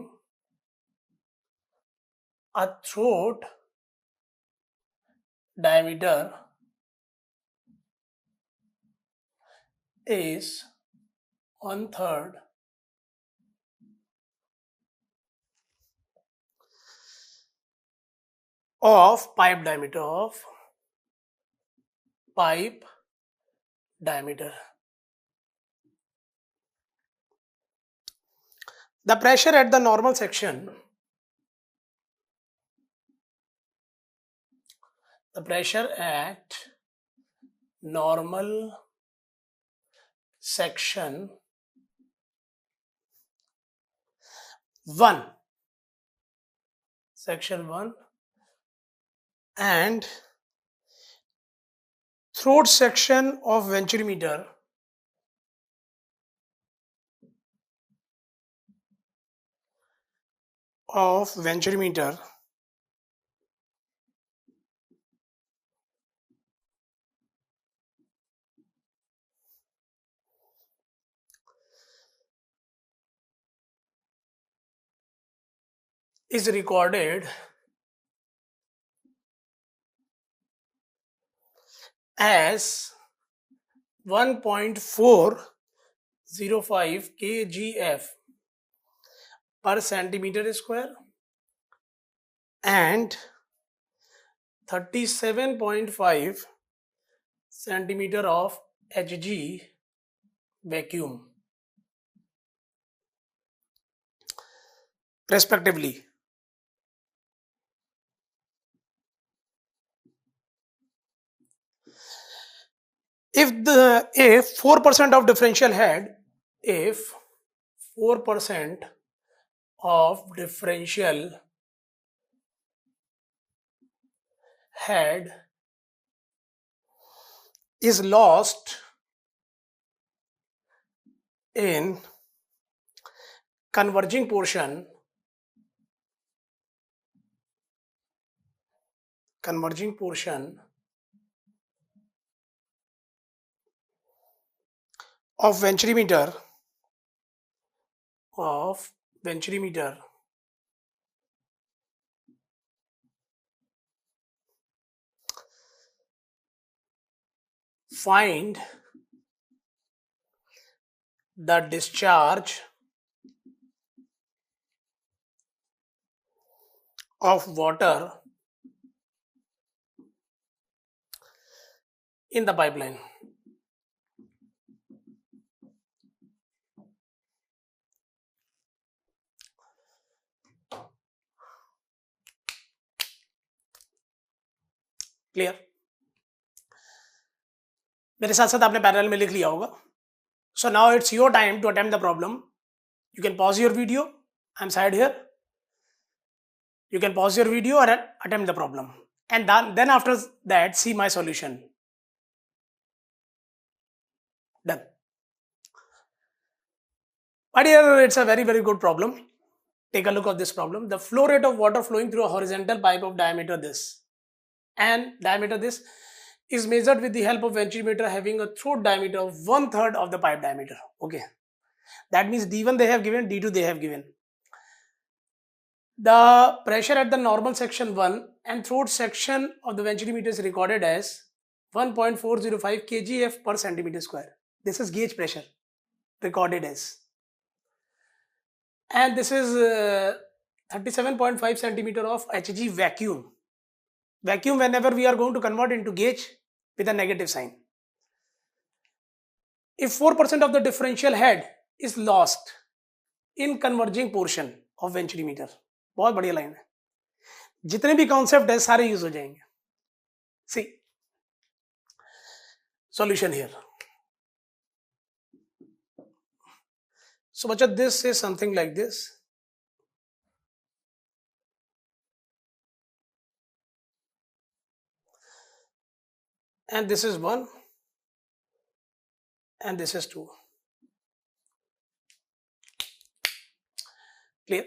a throat diameter is 1/3 of pipe diameter. The pressure at the normal section, section 1 and throat section of venturimeter of venturimeter is recorded as 1.405 kgf per centimeter square and 37.5 centimeter of Hg vacuum respectively. If 4% of differential head, if 4% of differential head is lost in converging portion of venturimeter find the discharge of water in the pipeline. Clear? मेरे साथ साथ आपने parallel में लिख लिया होगा. So now it's your time to attempt the problem. You can pause your video. I'm side here. You can pause your video and attempt the problem. And then after that, see my solution. Done. My dear, it's a very, very good problem. Take a look at this problem. The flow rate of water flowing through a horizontal pipe of diameter this and diameter this is measured with the help of venturimeter having a throat diameter of 1/3 of the pipe diameter. Okay. That means D1 they have given, D2 they have given. The pressure at the normal section 1 and throat section of the venturimeter is recorded as 1.405 kgf per centimeter square. This is gauge pressure recorded as. And this is 37.5 centimeter of Hg vacuum. Vacuum whenever we are going to convert into gauge with a negative sign. If 4% of the differential head is lost in converging portion of venturimeter. बहुत बढ़िया line है. जितने भी concept है सारे use हो जाएंगे. सी solution here. So बच्चा this is something like this. And this is 1 and this is 2. Clear?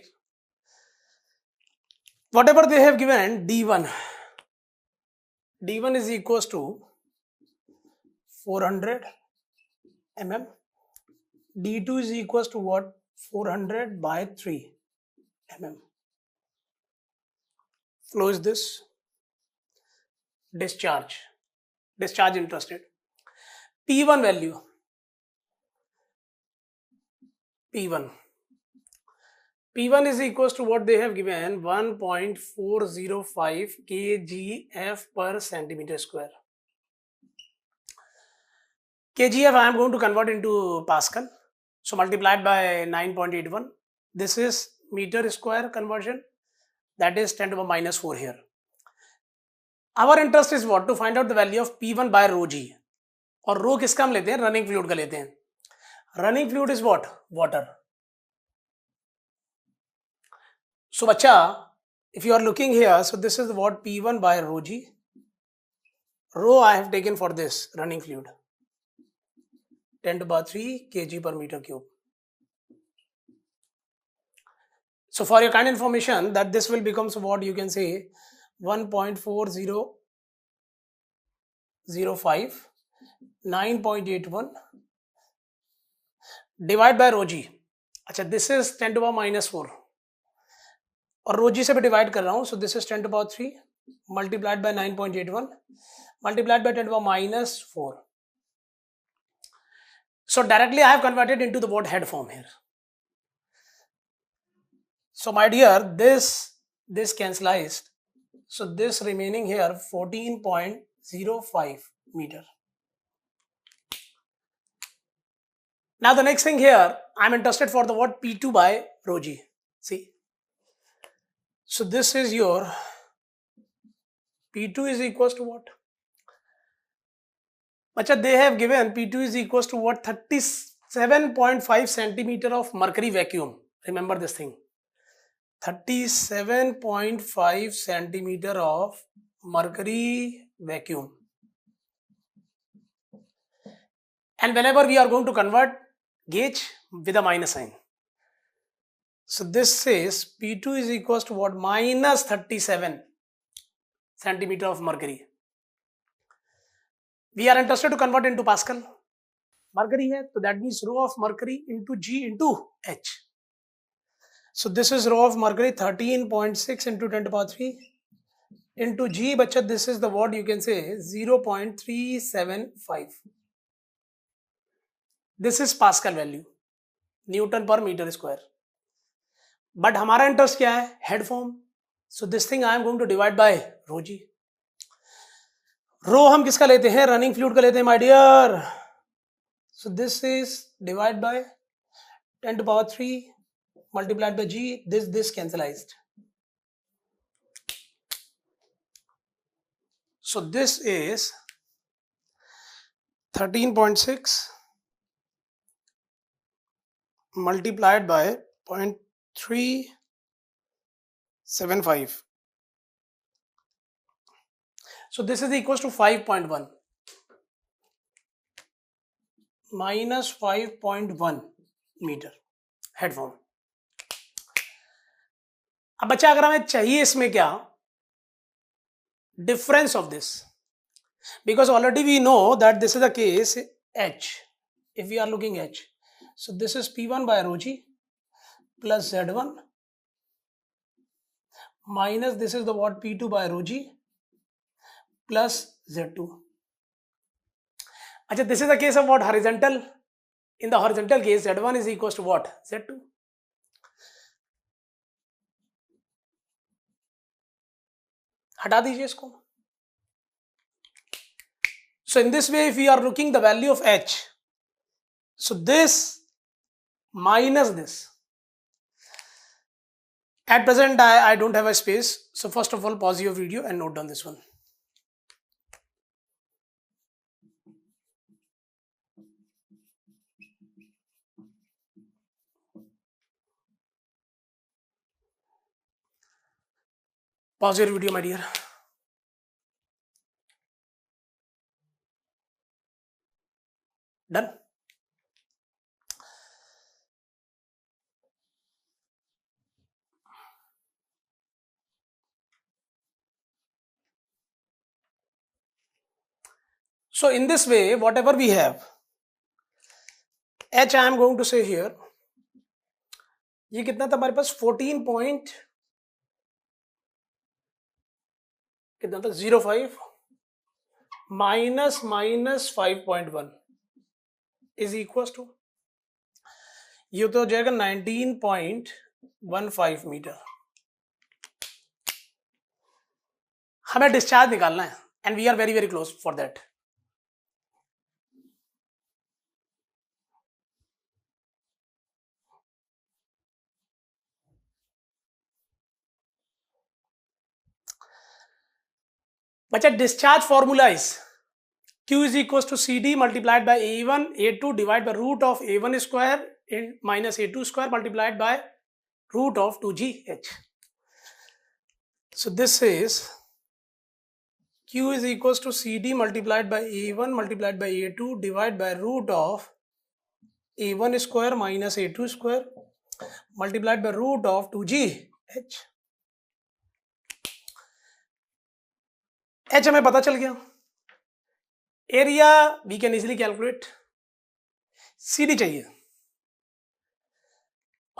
Whatever they have given, D1 is equals to 400 mm. D2 is equals to what? 400 by 3 mm. Flow is this. Discharge interested. P1 value. P1 is equals to what they have given, 1.405 kgf per centimeter square. Kgf I am going to convert into Pascal. So multiplied by 9.81. This is meter square conversion. That is 10 to the minus 4 here. Our interest is what? To find out the value of P1 by rho g. और rho किसका हम लेते हैं? Running fluid का लेते हैं. Running fluid is what? Water. So बच्चा, if you are looking here, so this is what P1 by rho g. Rho I have taken for this running fluid. 10 to the power 3 kg per meter cube. So for your kind information, that this will become what you can say 1.4005 9.81 divide by रोजी. अच्छा, this is 10 to the minus 4 और रोजी से भी divide कर रहा हूं. So this is 10 to the 3 multiplied by 9.81 multiplied by 10 to the minus 4. So directly I have converted into the word head form here. So my dear, this cancelled. So this remaining here 14.05 meter. Now the next thing here, I'm interested for the word P2 by rho g. See, so this is your P2 is equals to what? Bacha, they have given P2 is equals to what? 37.5 centimeter of mercury vacuum. Remember this thing. 37.5 centimeter of mercury vacuum. And whenever we are going to convert gauge with a minus sign. So this says P2 is equals to what? Minus 37 centimeter of mercury. We are interested to convert into Pascal. Mercury hai, so that means rho of mercury into G into H. So this is rho of mercury 13.6 into 10 to the power 3 into G, bacha, this is the what you can say 0.375. This is Pascal value, Newton per meter square. But हमारा interest क्या है? Head form. So this thing I am going to divide by rho g. Rho हम किसका लेते हैं? Running fluid का लेते हैं my dear. So this is divide by 10 to the power 3 multiplied by G. This cancelled. So this is 13.6 multiplied by 0.375. So this is equals to 5.1 minus 5.1 meter head form. अब बच्चा अगर हमें चाहिए इसमें क्या difference of this, because already we know that this is the case H. If we are looking H, so this is P1 by rho g plus Z1 minus this is the what P2 by rho g plus Z2. अच्छा, this is the case of what? Horizontal. In the horizontal case, Z1 is equals to what? Z2. हटा दीजिए इसको. So in this way, if we are looking the value of H, so this minus this. At present, I don't have a space. So first of all, pause your video and note down this one. Pause your video, my dear. Done. So in this way, whatever we have, H I am going to say here, ये कितना था हमारे पास 14 कितना था 05 minus 5.1 is equals to, ये तो हो जाएगा 19.15 मीटर. हमें डिस्चार्ज निकालना है and we are very very close for that. बच्चा, discharge formula is Q is equals to CD multiplied by A1 A2 divided by root of A1 square minus A2 square multiplied by root of 2GH. So this is Q is equals to CD multiplied by A1 multiplied by A2 divided by root of A1 square minus A2 square multiplied by root of 2g h. h हमें पता चल गया. Area we can easily calculate. CD चाहिए.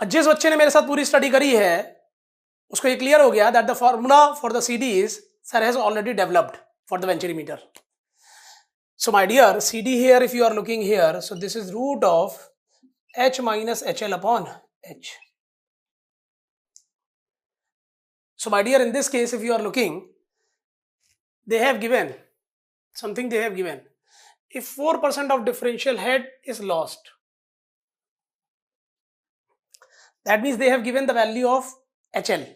और जिस बच्चे ने मेरे साथ पूरी स्टडी करी है उसको ये क्लियर हो गया that the formula for the CD is sir has already developed for the venturimeter. So my dear, CD here, if you are looking here, so this is root of h minus HL upon h. So my dear, in this case, if you are looking, they have given something. They have given if 4% of differential head is lost, that means they have given the value of HL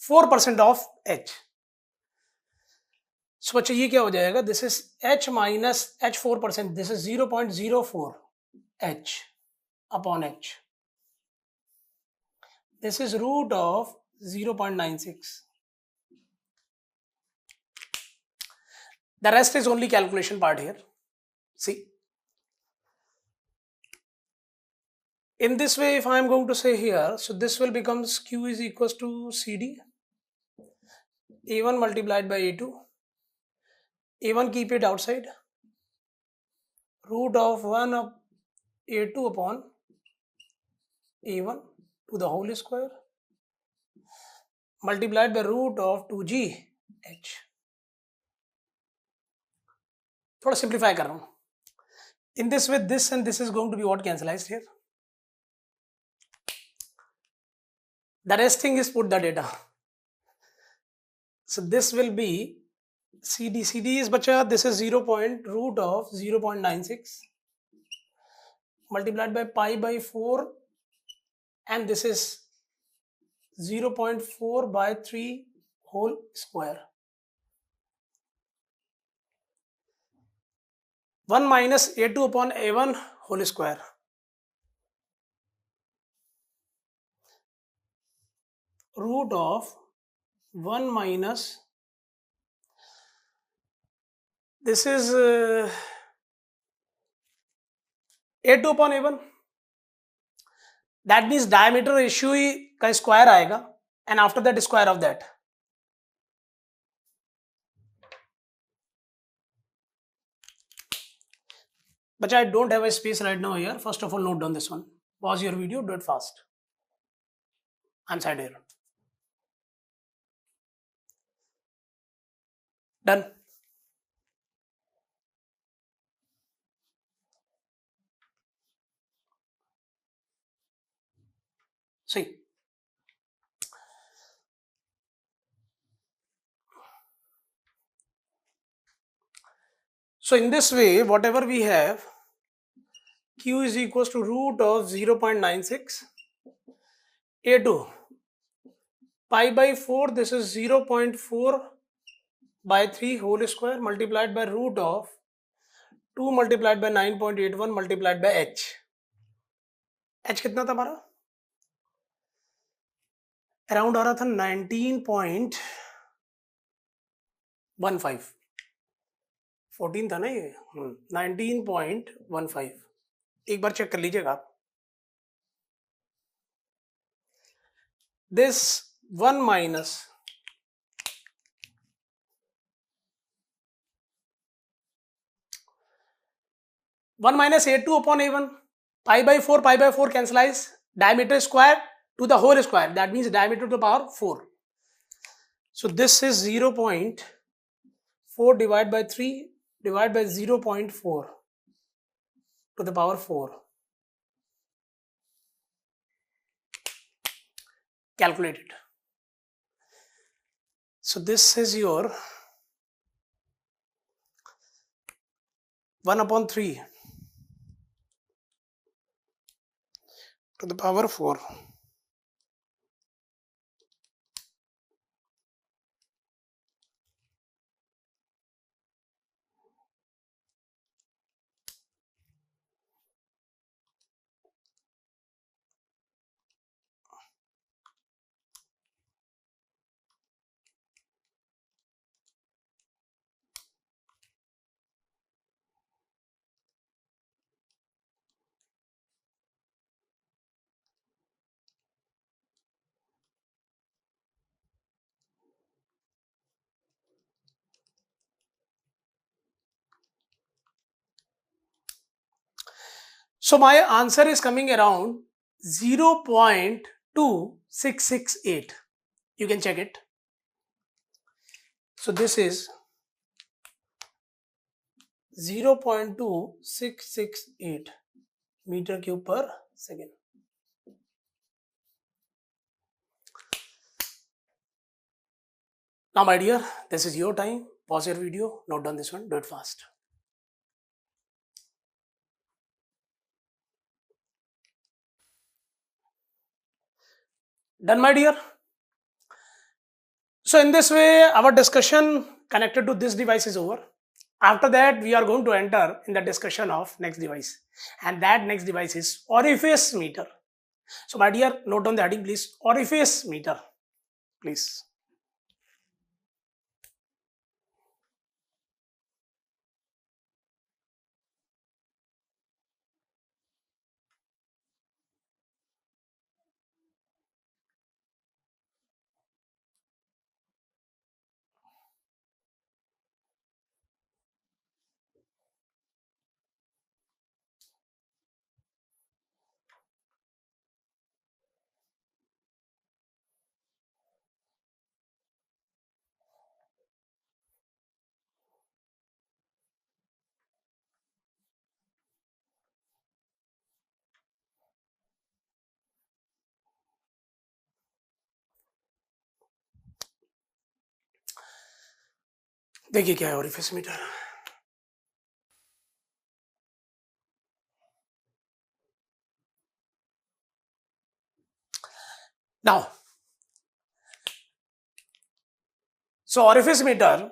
4% of h. So बच्चे ये क्या हो जाएगा? This is h minus h 4%. This is 0.04 h upon h. This is root of 0.96. The rest is only calculation part here. See, in this way, if I am going to say here, so this will becomes Q is equals to CD, A1 multiplied by A2. A1 keep it outside. Root of 1 of A2 upon A1 to the whole square multiplied by root of 2g h. थोड़ा simplify कर रहा हूं. In this way, this and this is going to be what cancelled here. The rest thing is put the data. So this will be CD. CD is bacha. This is 0. Root of 0.96 multiplied by pi by 4, and this is 0.4 by 3 whole square. 1 minus A2 upon A1 whole square. Root of 1 minus, this is A2 upon A1. That means diameter ratio का square आएगा, and after that square of that. But I don't have a space right now here. First of all, note down this one. Pause your video, do it fast. I'm side here. Done. See. So in this way, whatever we have, Q is equals to root of 0.96 A2 pi by 4. This is 0.4 by 3 whole square multiplied by root of 2 multiplied by 9.81 multiplied by h. h कितना था हमारा? Around आ रहा था 19.15. 14 था ना ये. 19.15. एक बार check कर लीजिएगा आप. This 1 minus A2 upon A1. Pi by 4 cancelize. Diameter square to the whole square. That means diameter to the power 4. So this is 0.4 divided by 3 divided by 0.4 to the power 4. Calculate it. So this is your 1 upon 3 to the power 4. So my answer is coming around 0.2668. You can check it. So this is 0.2668 meter cube per second. Now my dear, this is your time. Pause your video, note down this one, do it fast. Done, my dear? So in this way, our discussion connected to this device is over. After that, we are going to enter in the discussion of next device. And that next device is orifice meter. So my dear, note down the heading please. Orifice meter, please. देखिए क्या है orifice meter. Now, so orifice meter,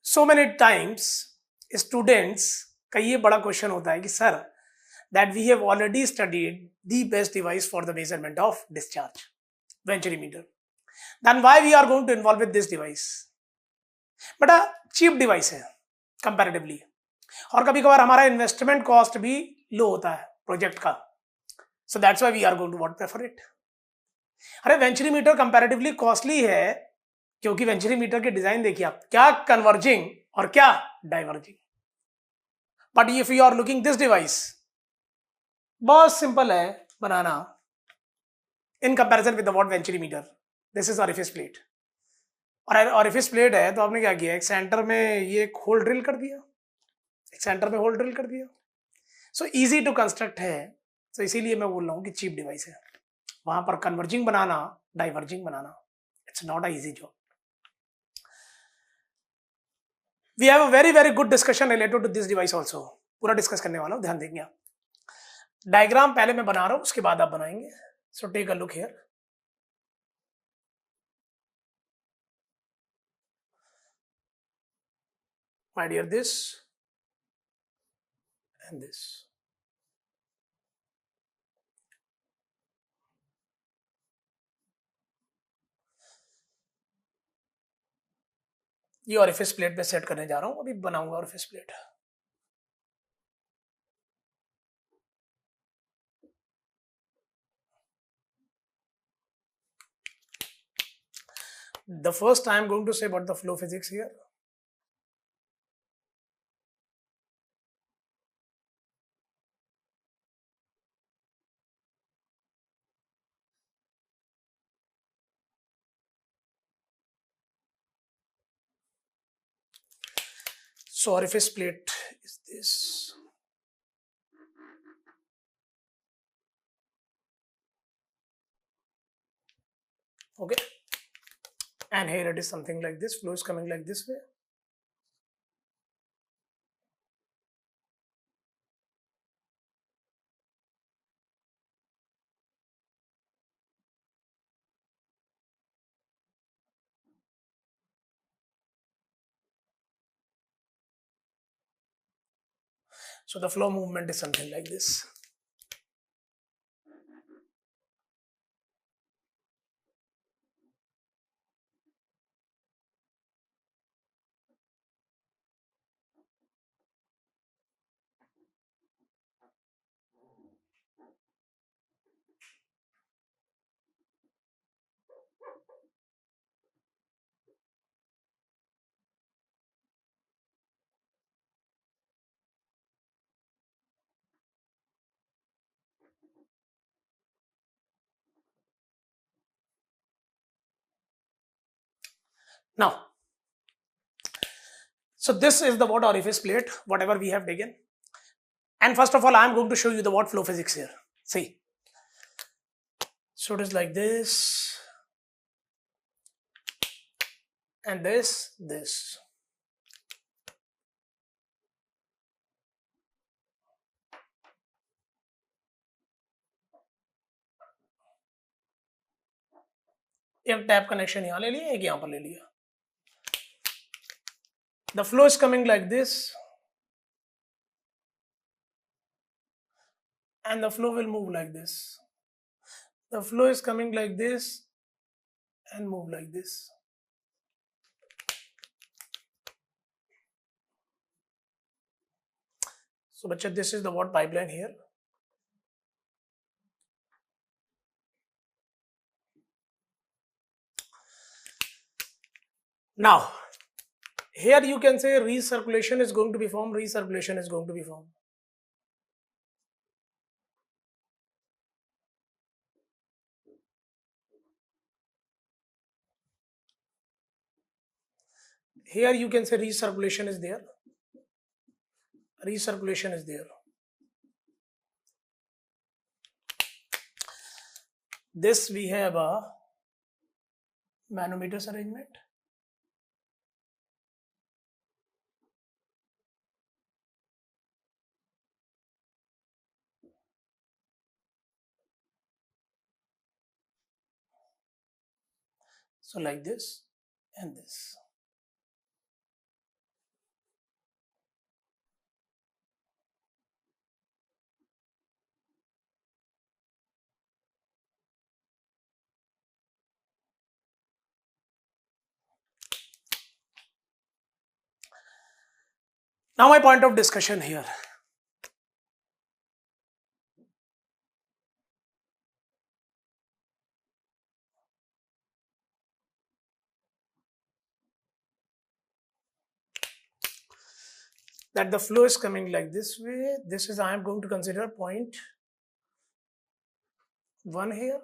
so many times students का ये बड़ा question होता है कि sir that we have already studied the best device for the measurement of discharge, venturimeter. Then why we are going to involve with this device? बड़ा cheap device है comparatively, और कभी कभार हमारा इन्वेस्टमेंट कॉस्ट भी लो होता है प्रोजेक्ट का. So that's why we are going to what prefer it. अरे वेंचुरीमीटर कंपैरेटिवली कॉस्टली है क्योंकि वेंचुरीमीटर के डिजाइन देखिए आप, क्या कन्वर्जिंग और क्या diverging. But if you are looking this device, बहुत सिंपल है बनाना in comparison with the what venturimeter. This is orifice plate, और ऑरिफिस प्लेट है तो आपने क्या किया, एक सेंटर में ये एक होल ड्रिल कर दिया, एक सेंटर में होल ड्रिल कर दिया. सो इजी टू कंस्ट्रक्ट है. तो इसीलिए मैं बोल रहा हूँ कि चीप डिवाइस है. वहां पर कन्वर्जिंग बनाना, डाइवर्जिंग बनाना, it's not a easy job. We have a very very good discussion related to this device also. पूरा डिस्कस करने वाला हूँ, ध्यान देंगे आप. डायग्राम पहले मैं बना रहा हूँ, उसके बाद आप बनाएंगे. So take a look here. My dear, this and this. ये ऑरिफिस प्लेट पे सेट करने जा रहा हूँ, अभी बनाऊंगा orifice plate. The first I am going to say about the flow physics here. So orifice plate is this. Okay. And here it is something like this. Flow is coming like this way. So the flow movement is something like this. Now, so this is the what orifice plate, whatever we have taken. And first of all, I am going to show you the what flow physics here. See. So it is like this. And this. एक tap connection यहाँ ले लिया, एक यहाँ पर ले लिया. The flow is coming like this, and the flow will move like this. The flow is coming like this and move like this. So bachcha, this is the what pipeline here. Now, here you can say recirculation is going to be formed, recirculation is going to be formed. Here you can say recirculation is there. Recirculation is there. This we have a manometers arrangement. So like this and this. Now my point of discussion here. That the flow is coming like this way. This is, I am going to consider point 1 here.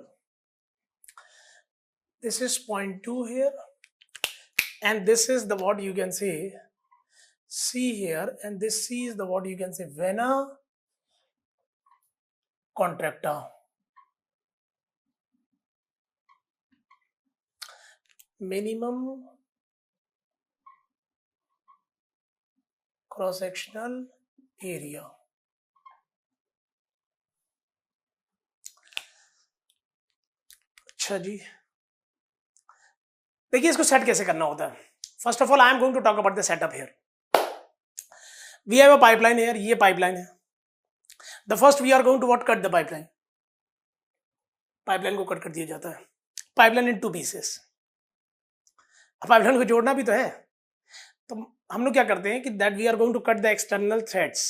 This is point 2 here. And this is the what you can say C here. And this C is the what you can say vena contracta. Minimum cross sectional area. अच्छा जी, देखिए इसको set कैसे करना होता है. First of all I am going to talk about the setup here. We have a pipeline here. ये pipeline है. The first we are going to what cut the pipeline. Pipeline को कट कर दिया जाता है. पाइपलाइन इन 2 pieces. Pipeline को जोड़ना भी तो है. तो हम लोग क्या करते हैं कि that we are going to cut the external threads.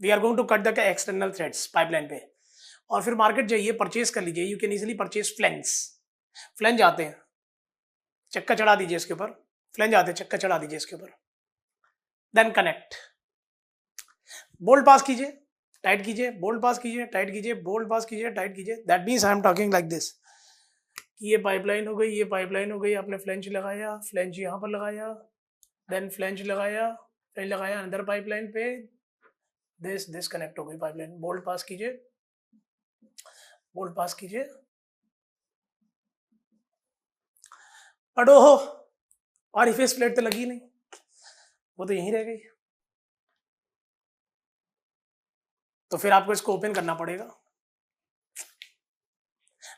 We are going to cut the external threads pipeline पे. और फिर मार्केट जाइए, परचेज कर लीजिए. You can easily purchase flange. Flange आते हैं, चक्का चढ़ा दीजिए इसके ऊपर. फ्लेंज आते हैं, चक्का चढ़ा दीजिए इसके ऊपर. Then connect. बोल्ट पास कीजिए, टाइट कीजिए, बोल्ट पास कीजिए, टाइट कीजिए, बोल्ट पास कीजिए, टाइट कीजिए. That means I am talking like this. ये पाइपलाइन हो गई, ये पाइपलाइन हो गई. आपने फ्लेंज लगाया, फ्लेंज यहाँ पर लगाया, देन फ्लेंज लगाया, फ्लेंज लगाया अंदर पाइपलाइन पे. दिस कनेक्ट हो गई पाइपलाइन. बोल्ट पास कीजिए, बोल्ट पास कीजिए. अडो ऑरिफिस प्लेट तो लगी नहीं, वो तो यहीं रह गई. तो फिर आपको इसको ओपन करना पड़ेगा.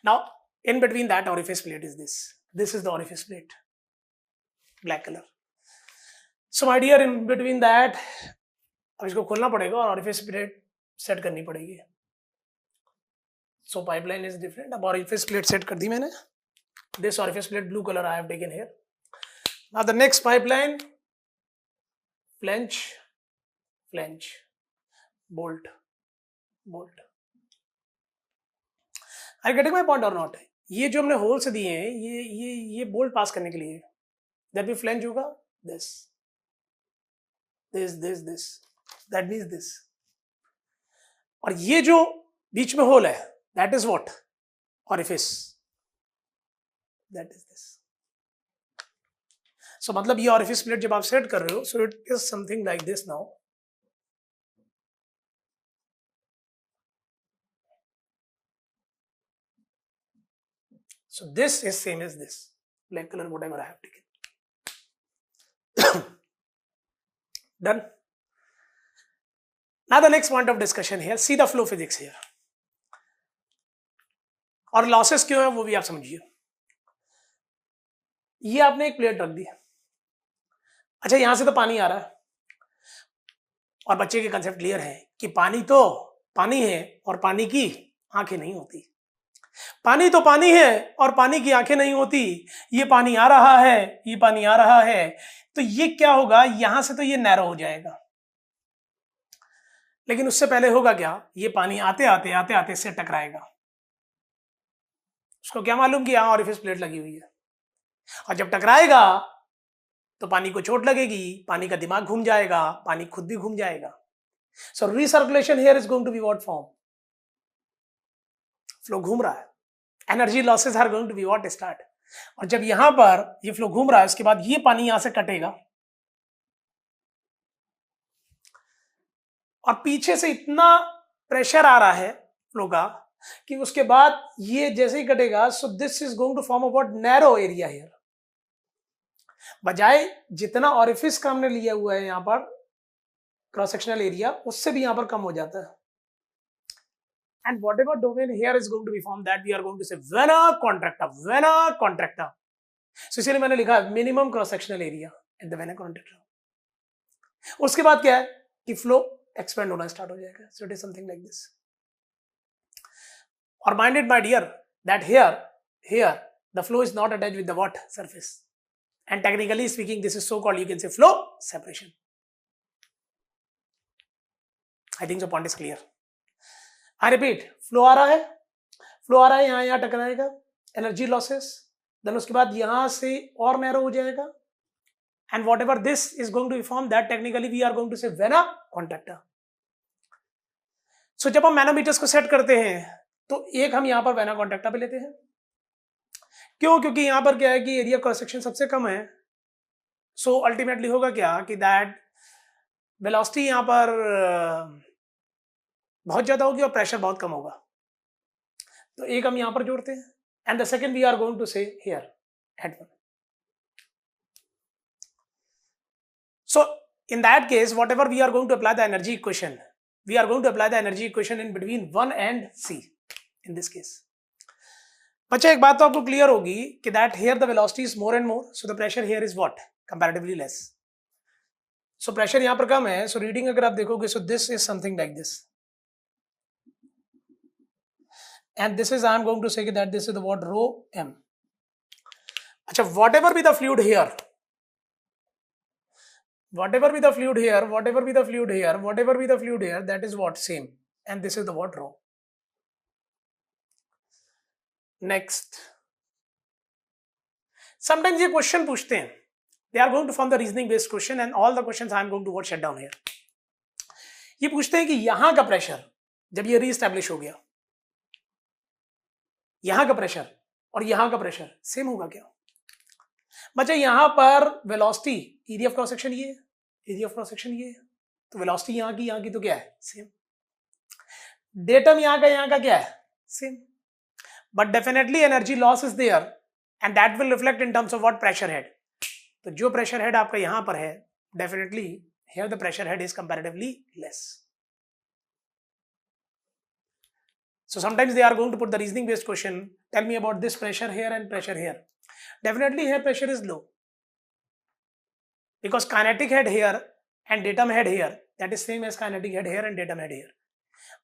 Now in between that orifice plate is this is the orifice plate, black color. So my dear, in between that अब इसको खोलना पड़ेगा और orifice plate सेट करनी पड़ेगी. So pipeline is different. अब orifice plate सेट कर दी मैंने. This orifice plate blue color I have taken here. Now the next pipeline, flange, flange, bolt, bolt. Are you getting my point or not? ये जो हमने whole से दिए हैं, ये बोल्ट पास करने के लिए. दैट भी फ्लेंज होगा. This that means this. और ये जो बीच में होल है, that is what? Orifice. That is this. So मतलब ये ऑरिफिस प्लेट जब आप सेट कर रहे हो, so it is something like this now. So this is same as this black color whatever I have taken. Done. Now the next point of discussion here, see the flow physics here. और losses क्यों है वो भी आप समझिए. ये आपने एक प्लेट रख दी, अच्छा यहां से तो पानी आ रहा है और बच्चे के कंसेप्ट क्लियर है कि पानी तो पानी है और पानी की आंखें नहीं होती. पानी तो पानी है और पानी की आंखें नहीं होती. ये पानी आ रहा है, ये पानी आ रहा है, तो ये क्या होगा, यहां से तो ये नैरो हो जाएगा, लेकिन उससे पहले होगा क्या, ये पानी आते आते आते आते इससे टकराएगा. उसको क्या मालूम कि यहां ऑरिफिस प्लेट लगी हुई है, और जब टकराएगा तो पानी को चोट लगेगी, पानी का दिमाग घूम जाएगा, पानी खुद भी घूम जाएगा. So recirculation here is going to be what form, flow घूम रहा है, energy losses are going to be what start. और जब यहां पर ये फ्लो घूम रहा है, उसके बाद ये पानी यहां से कटेगा और पीछे से इतना प्रेशर आ रहा है फ्लो का कि उसके बाद ये जैसे ही कटेगा, so this is going to form a what narrow area here. बजाय जितना ऑरिफिस का हमने लिया हुआ है यहां पर क्रॉस सेक्शनल एरिया, उससे भी यहां पर कम हो जाता है. And whatever domain here is going to be formed, that we are going to say vena contracta, vena contracta. So इसलिए मैंने लिखा minimum cross sectional area at the vena contracta. उसके बाद क्या है कि flow expand होना start हो जाएगा. So it is something like this. Or mind it, my dear, that here the flow is not attached with the what surface. And technically speaking, this is so called, you can say flow separation. I think the point is clear. I repeat, flow आ रहा है यहां टकराएगा, energy losses, then उसके बाद यहां से और narrow हो जाएगा, and whatever this is going to be form, that technically we are going to say vena contracta. So जब हम मैनोमीटर्स को सेट करते हैं तो एक हम यहां पर वेना कॉन्ट्रैक्टा पे लेते हैं. क्यों? क्योंकि यहां पर क्या है कि एरिया क्रॉस सेक्शन सबसे कम है. सो अल्टीमेटली होगा क्या कि दैट वेलोसिटी यहां पर बहुत ज्यादा होगी और प्रेशर बहुत कम होगा. तो एक हम यहां पर जोड़ते हैं, and the second we are going to say here head one. So in that case whatever we are going to apply the energy equation, we are going to apply the energy equation in between 1 and C in this case. बच्चा एक बात तो आपको clear होगी कि that here the velocity is more and more, so the pressure here is what comparatively less. So pressure यहां पर कम है, सो रीडिंग अगर आप देखोगे, सो this is something like this, and this is I am going to say that this is the what rho m. अच्छा, whatever be the fluid here, whatever be the fluid here, whatever be the fluid here, whatever be the fluid here, that is what same, and this is the what rho. Next, sometimes ये question पूछते हैं, they are going to form the reasoning based question, and all the questions I am going to what shut down here. ये पूछते हैं कि यहां का pressure जब ये रीस्टैब्लिश हो गया, यहां का प्रेशर और यहां का प्रेशर सेम होगा क्या? बच्चा यहां पर velocity, area of cross section ये है, एरिया ऑफ क्रॉस सेक्शन ये है, तो वेलोसिटी यहां की तो क्या है? सेम. डेटम यहां का क्या है? Same. But definitely energy loss is there and that will reflect in terms of what pressure head. तो जो प्रेशर हेड आपका यहां पर है, definitely here the pressure head is comparatively less. So sometimes they are going to put the reasoning based question, tell me about this pressure here and pressure here. Definitely here pressure is low, because kinetic head here and datum head here, that is same as kinetic head here and datum head here.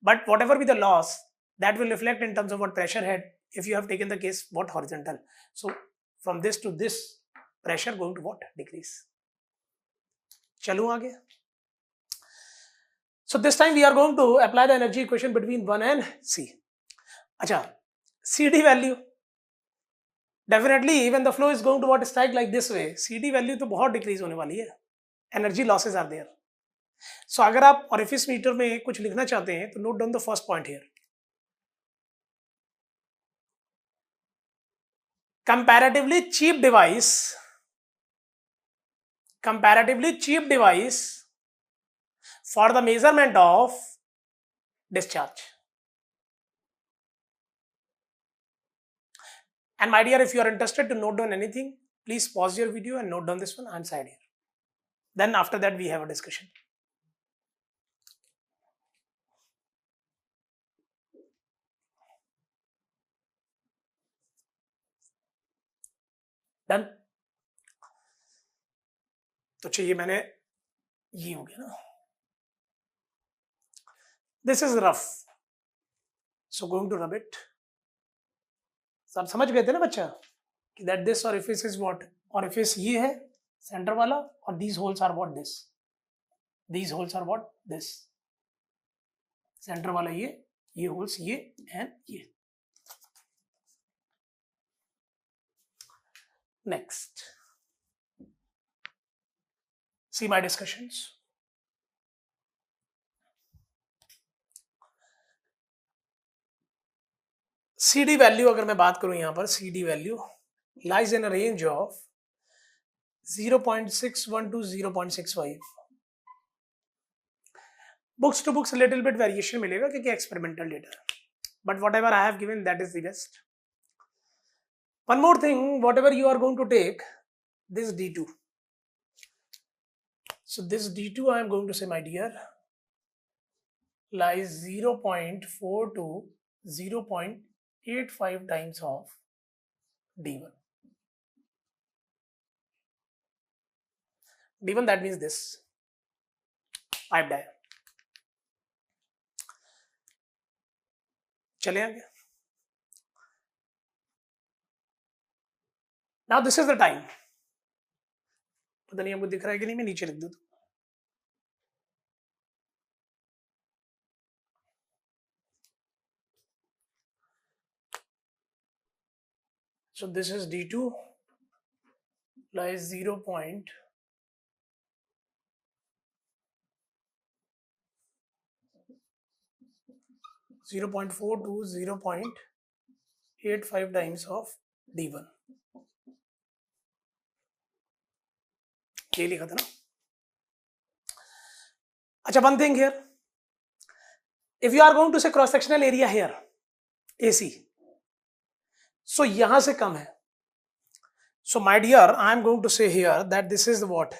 But whatever be the loss, that will reflect in terms of what pressure head, if you have taken the case what horizontal. So from this to this, pressure going to what? Decrease. चलूं आगे. So this time we are going to apply the energy equation between 1 and C. अच्छा, CD value, definitely when the flow is going to what strike like this way, CD value तो बहुत decrease होने वाली है, energy losses are there. सो अगर आप orifice metre में कुछ लिखना चाहते हैं तो note down the first point here. Comparatively cheap device comparatively cheap device for the measurement of discharge. And my dear, if you are interested to note down anything, please pause your video and note down this one and side here. Then after that we have a discussion. Done? तो चाहिए मैंने ये हो गया ना. This is rough, so going to rub it. सब समझ गए थे ना बच्चा कि that this orifice is what? Orifice ये है सेंटर वाला और these holes are what? This. These holes are what? This. Centre वाला ये holes ये and ये. Next. See my discussions. CD value अगर मैं बात करूं यहां पर CD value lies in a range of 0.61 to 0.65. Books to books a little bit variation मिलेगा क्योंकि experimental data. But whatever I have given, that is the best. One more thing, whatever you are going to take, this D2. So this D2 I am going to say, my dear, lies 0.4 to 0.85 times of D1. D1, that means this pipe dia. चले आगे. Now this is the time. पता नहीं हमको दिख रहा है कि नहीं, मैं नीचे लिख दूं. So this is D2 lies 0.4 to 0.85 times of D1. ये लिखा था ना. अच्छा, one thing here, if you are going to say cross sectional area here AC, so यहां से कम है. So my dear, I am going to say here that this is what?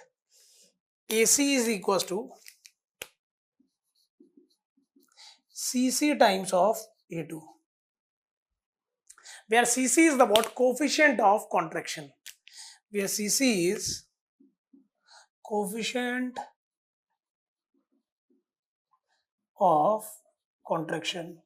AC is equals to CC times of A2, where CC is the what? Coefficient of contraction, where CC is coefficient of contraction.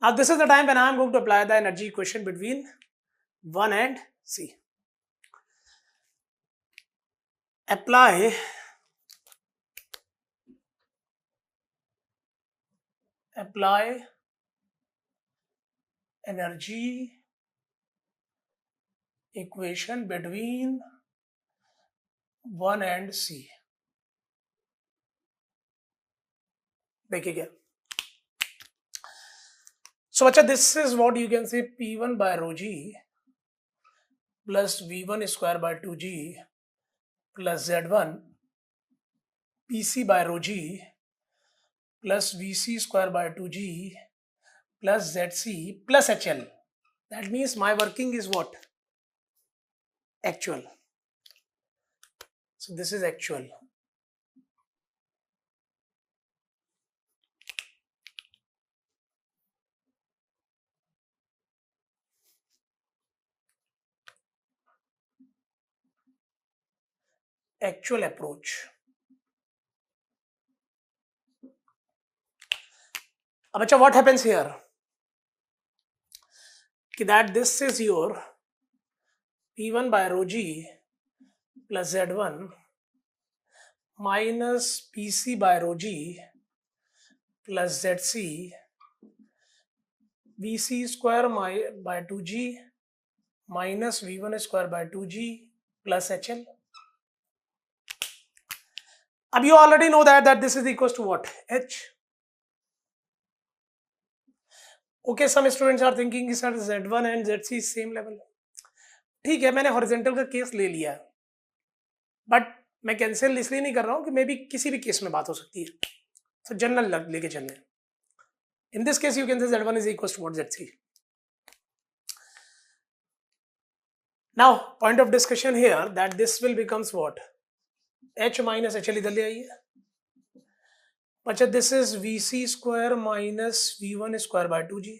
Now this is the time when I am going to apply the energy equation between 1 and C. Apply energy equation between 1 and C. देखिए क्या. So बच्चा, this is what you can say, P1 by rho G plus V1 square by 2G plus Z1 PC by rho G plus VC square by 2G plus ZC plus HL. That means my working is what? Actual. So this is actual. Actual approach. अब अच्छा, what happens here? That this is your P1 by rho G plus Z1 minus PC by rho G plus ZC VC square by 2G minus V1 square by 2G plus HL. Ab you already know that this is equals to what? H. Okay, some students are thinking कि sir Z1 and ZC same level. ठीक है, मैंने horizontal का case ले लिया, but मैं cancel इसलिए नहीं कर रहा हूँ कि मे बी किसी भी केस में बात हो सकती है, तो जनरल लेके चल रहे हैं। In this case you can say Z1 is equal to what ZC। Now point of discussion here that this will becomes what, H minus HL इधर ले आइए। अच्छा, this is VC square minus V1 square by 2G।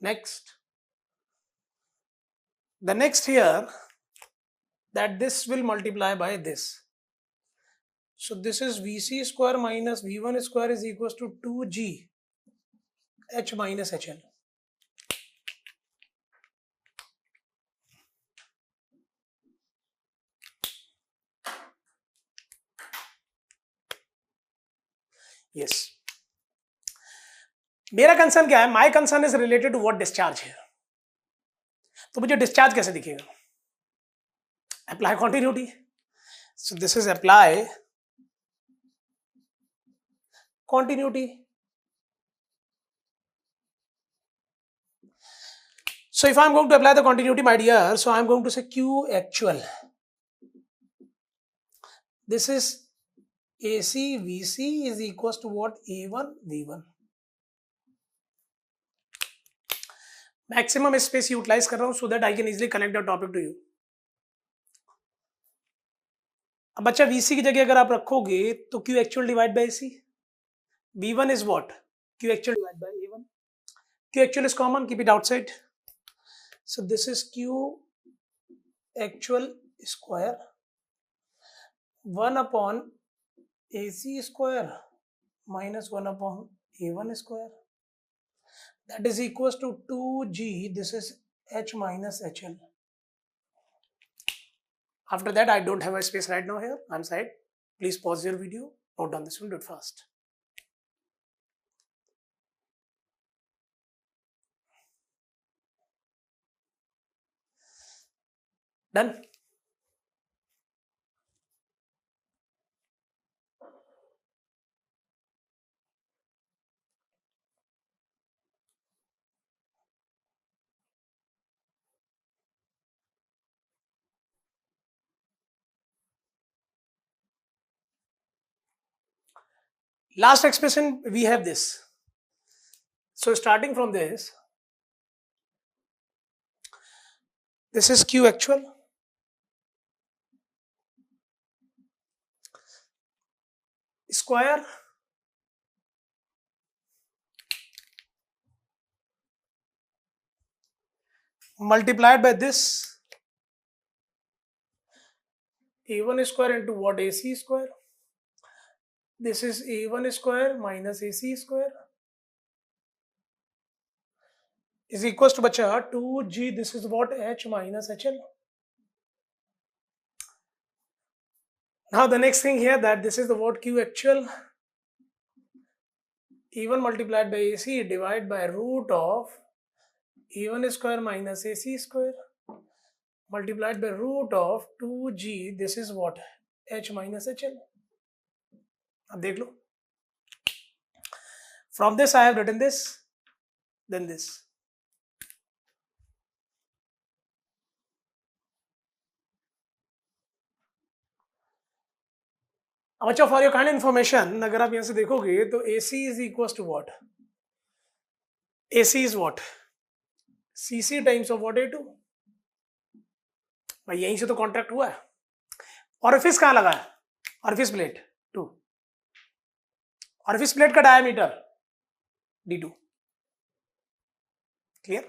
Next, the next here that this will multiply by this. So this is VC square minus V1 square is equals to 2G H minus HL. Yes. मेरा concern क्या है? My concern is related to what discharge है। तो मुझे discharge कैसे दिखेगा? Apply continuity. So this is apply continuity. So if I'm going to apply the continuity, my dear, so I'm going to say Q actual. This is AC VC is equals to what? A1 V1. Maximum space utilize कर रहा हूँ so that I can easily connect the topic to you. अब बच्चा VC की जगह अगर आप रखोगे तो Q actual divide by AC. V1 is what? Q actual divided by A1. Q actual is common, keep it outside. So this is Q actual square 1 upon AC square minus 1 upon A1 square. That is equals to 2G. This is H minus HL. After that, I don't have a space right now here. I'm side. Please pause your video. Note down this one. Do it fast. Done. Last expression we have this. So starting from this is Q actual square multiplied by this A1 square into what? AC square. This is A1 square minus AC square is equals to bacha 2G. This is what? H minus HL. Now the next thing here that this is the what? Q actual A1 multiplied by AC divided by root of A1 square minus AC square multiplied by root of 2G. This is what? H minus HL. अब देख लो. From this I have written this, then this. अब अच्छा, for your kind information, अगर आप यहां से देखोगे तो AC is equal to what? AC is what? CC times of what? A2. भाई यहीं से तो कॉन्ट्रैक्ट हुआ है. ऑरिफिस कहां लगा है? Orifice plate 2. ऑरिफिस प्लेट का डायमीटर D2. क्लियर?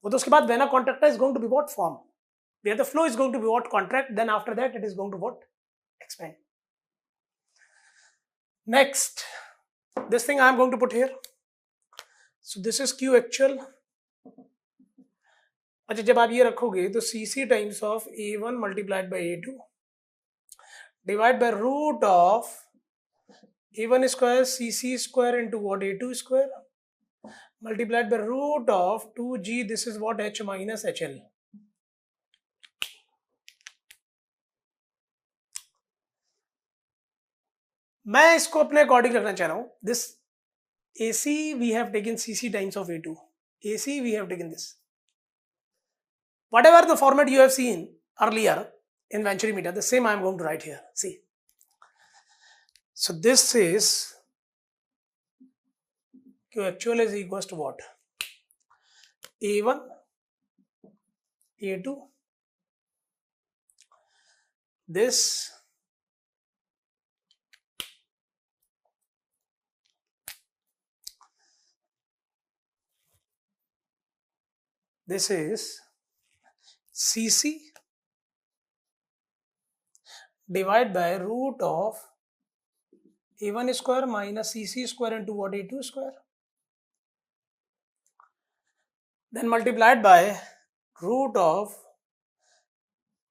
वो तो उसके बाद when a contractor is going to be what form, where the flow is going to be what? Contract, then after that it is going to what? Expand. Next, this thing I am going to put here. So this is Q actual. अच्छा, जब आप ये रखोगे तो CC times of A1 multiplied by A2 divide by root of A1 square CC square into what? A2 square multiplied by root of 2G. This is what? H minus HL. मैं इसको अपने according रखना चाह रहा हूं. This AC we have taken CC times of A2. AC we have taken this. Whatever the format you have seen earlier in Venturi meter, the same I am going to write here. See. So this is Q actual is equals to what? A1, A2, this is CC divided by root of A1 square minus CC square into what? A2 square. Then multiplied by root of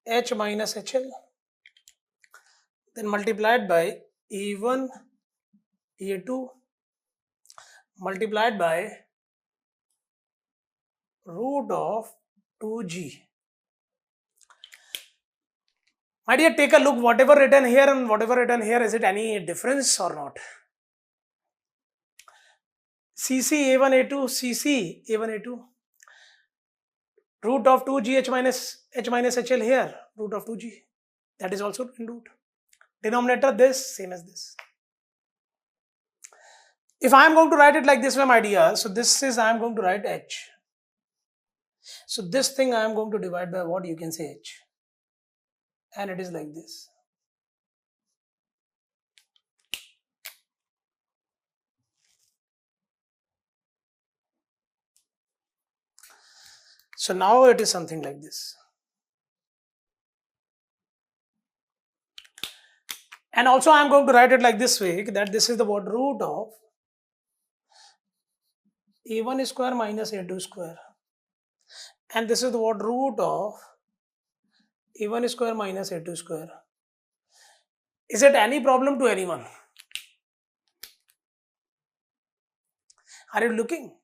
H minus HL. Then multiplied by A1, A2 multiplied by root of 2G. My dear, take a look, whatever written here and whatever written here, is it any difference or not? CC A1 A2, CC A1 A2, root of 2G H minus HL here, root of 2G, that is also in root. Denominator this, same as this. If I am going to write it like this way, my dear, so this is I am going to write H. So this thing I am going to divide by what? You can say H. And it is like this. So now it is something like this. And also I am going to write it like this way, that this is the what? Root of A1 square minus A2 square. And this is the what? Root of A1 square minus A2 square. Is it any problem to anyone? Are you looking?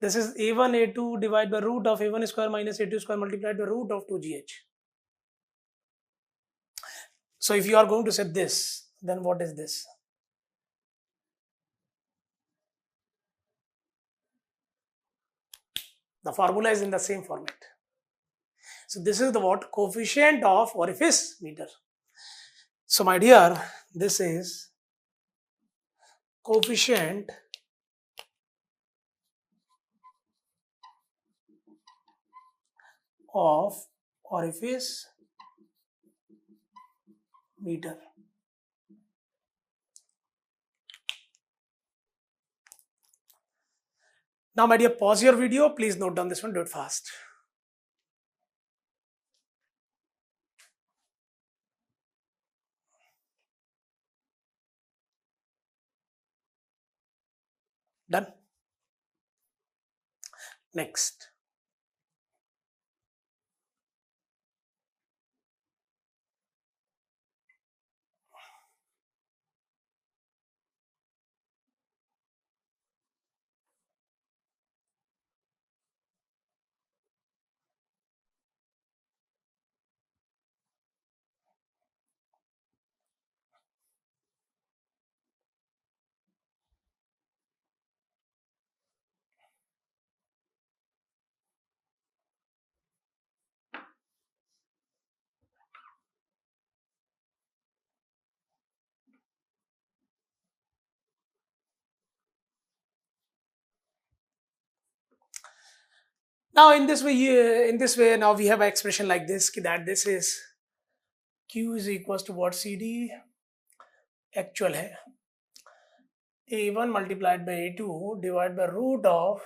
This is A1 A2 divided by root of A1 square minus A2 square multiplied by root of 2GH. So if you are going to set this, then what is this? The formula is in the same format. So this is the what? Coefficient of orifice meter. So my dear, this is coefficient of orifice meter. Now my dear, pause your video, please note down this one, do it fast. Done. Next. Now in this way, now we have an expression like this, that this is Q is equals to what? CD actual hai A1 multiplied by A2 divided by root of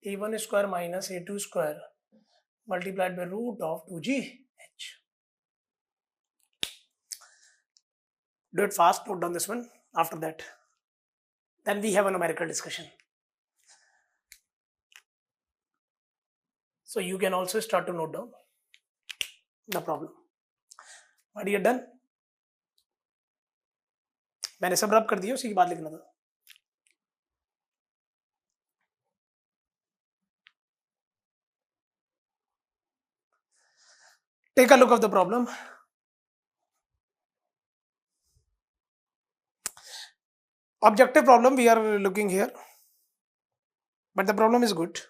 A1 square minus A2 square multiplied by root of 2GH. Do it fast, note down this one. After that, then we have a numerical discussion. So you can also start to note down the problem. What are you done? मैंने सब रब कर दिया, उसी की बात लिखना था. Take a look of the problem. objective problem we are looking here, but the problem is good.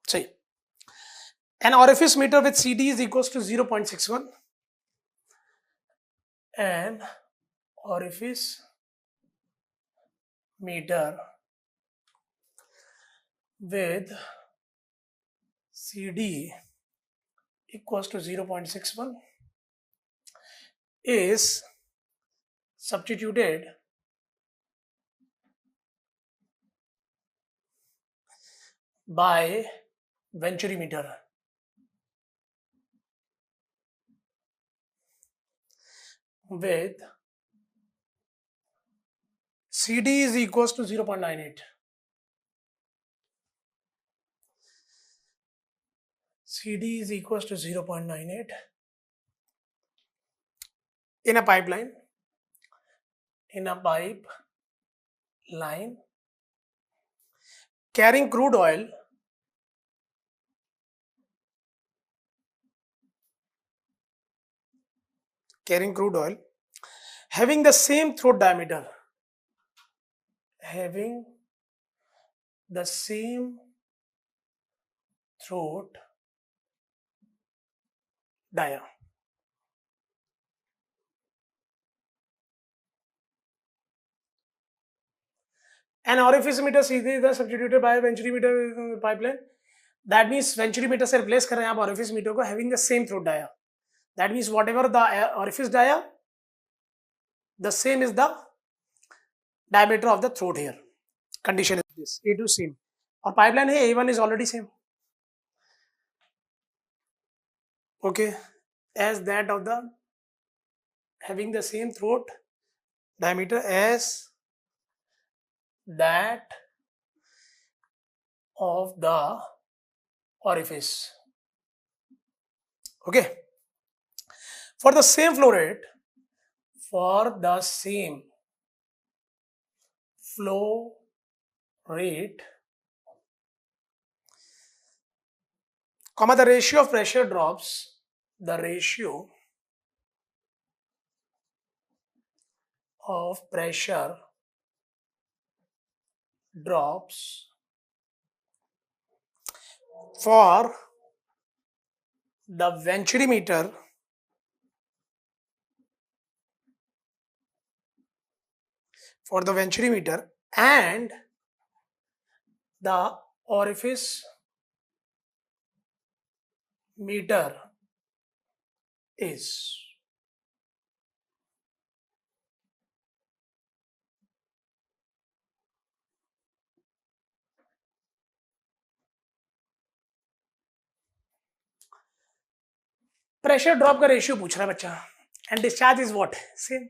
See, an orifice meter with CD is equals to 0.61, and orifice meter with CD equals to 0.61 is substituted by Venturi meter. With CD is equals to 0.98. CD is equals to 0.98 in a pipeline, carrying crude oil having the same throat diameter, dia. An orifice meter सीधे इधर substituted by Venturi meter pipeline. That means Venturi meter से replace कर रहे हैं आप orifice meter को, having the same throat dia. That means whatever the orifice dia, the same is the diameter of the throat here. Condition is this: A2 same, और pipeline है A1 is already same. Okay, as that of the having the same throat diameter as that of the orifice. Okay, for the same flow rate, comma, the ratio of pressure drops, for the Venturi meter and the orifice meter is. Pressure drop का ratio पूछ रहा है बच्चा, and discharge is what, same.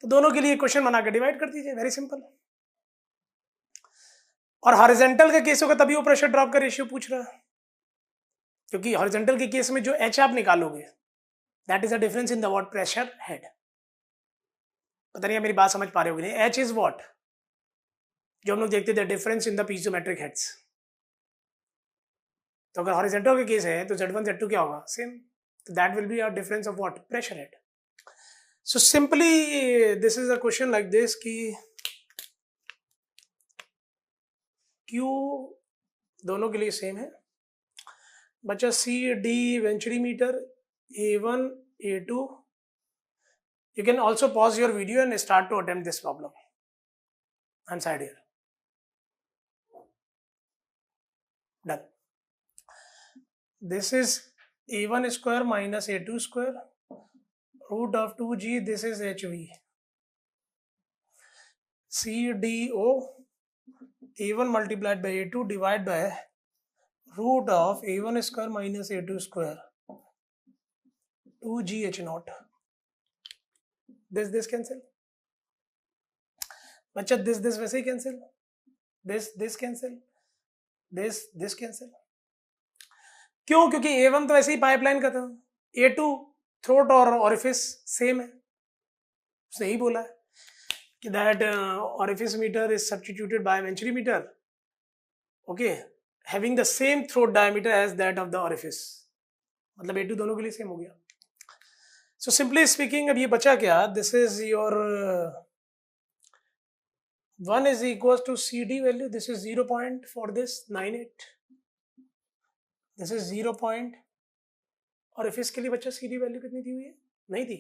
तो दोनों के लिए question बना के डिवाइड कर दीजिए, वेरी सिंपल. और हॉरिजॉन्टल का केस होगा तभी वो प्रेशर ड्रॉप का रेशियो पूछ रहा है, क्योंकि हॉरिजॉन्टल के केस में जो एच आप निकालोगे that is a difference in the what pressure head. पता नहीं मेरी बात समझ पा रहे हो कि नहीं. एच इज व्हाट, जो हम लोग देखते थे डिफरेंस इन द पीजोमेट्रिक हेड्स. तो अगर हॉरिजॉन्टल के केस है तो Z1 Z2 क्या होगा, same. That will be a difference of what, pressure head. So simply this is a question like this कि Q दोनों के लिए सेम है बच्चा. C D Venturi meter A1 A2. You can also pause your video and start to attempt this problem. I'm side here. Done. This is A1 square minus A2 square root of 2G. This is HV. CDO A1 multiplied by A2 divided by root of A1 square minus A2 square 2G H naught. This cancel. बच्चा this वैसे ही cancel. This cancel. This cancel. क्यों? क्योंकि A1 तो वैसे ही pipeline का था, A2 throat और orifice same है. सही बोला है कि that orifice meter is substituted by venturi meter okay, having the same throat diameter as that of the orifice, मतलब A2 दोनों के लिए सेम हो गया. सो सिंपली स्पीकिंग अब ये बचा क्या, this is your 1 is equals to CD value, this is 0 point for this 98, this is 0 point, और if इसके लिए बच्चा CD वैल्यू कितनी दी हुई है, नहीं दी,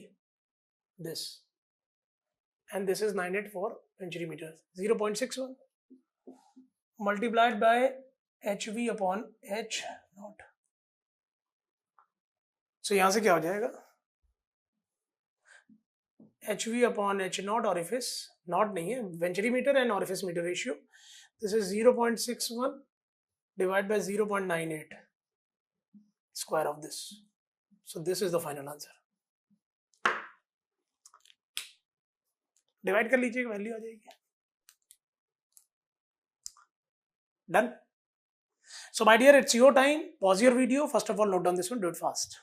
this, and this is 98 for century meters, 0.61 multiplied by HV upon H naught. So यहाँ से क्या हो जाएगा, HV upon H naught orifice, not नहीं है, century meter and orifice meter ratio, this is 0.61 divided by 0.98 square of this. So this is the final answer. Divide कर लीजिएगा, value आ जाएगी. Done. So my dear, it's your time. Pause your video. First of all, note down this one. Do it fast.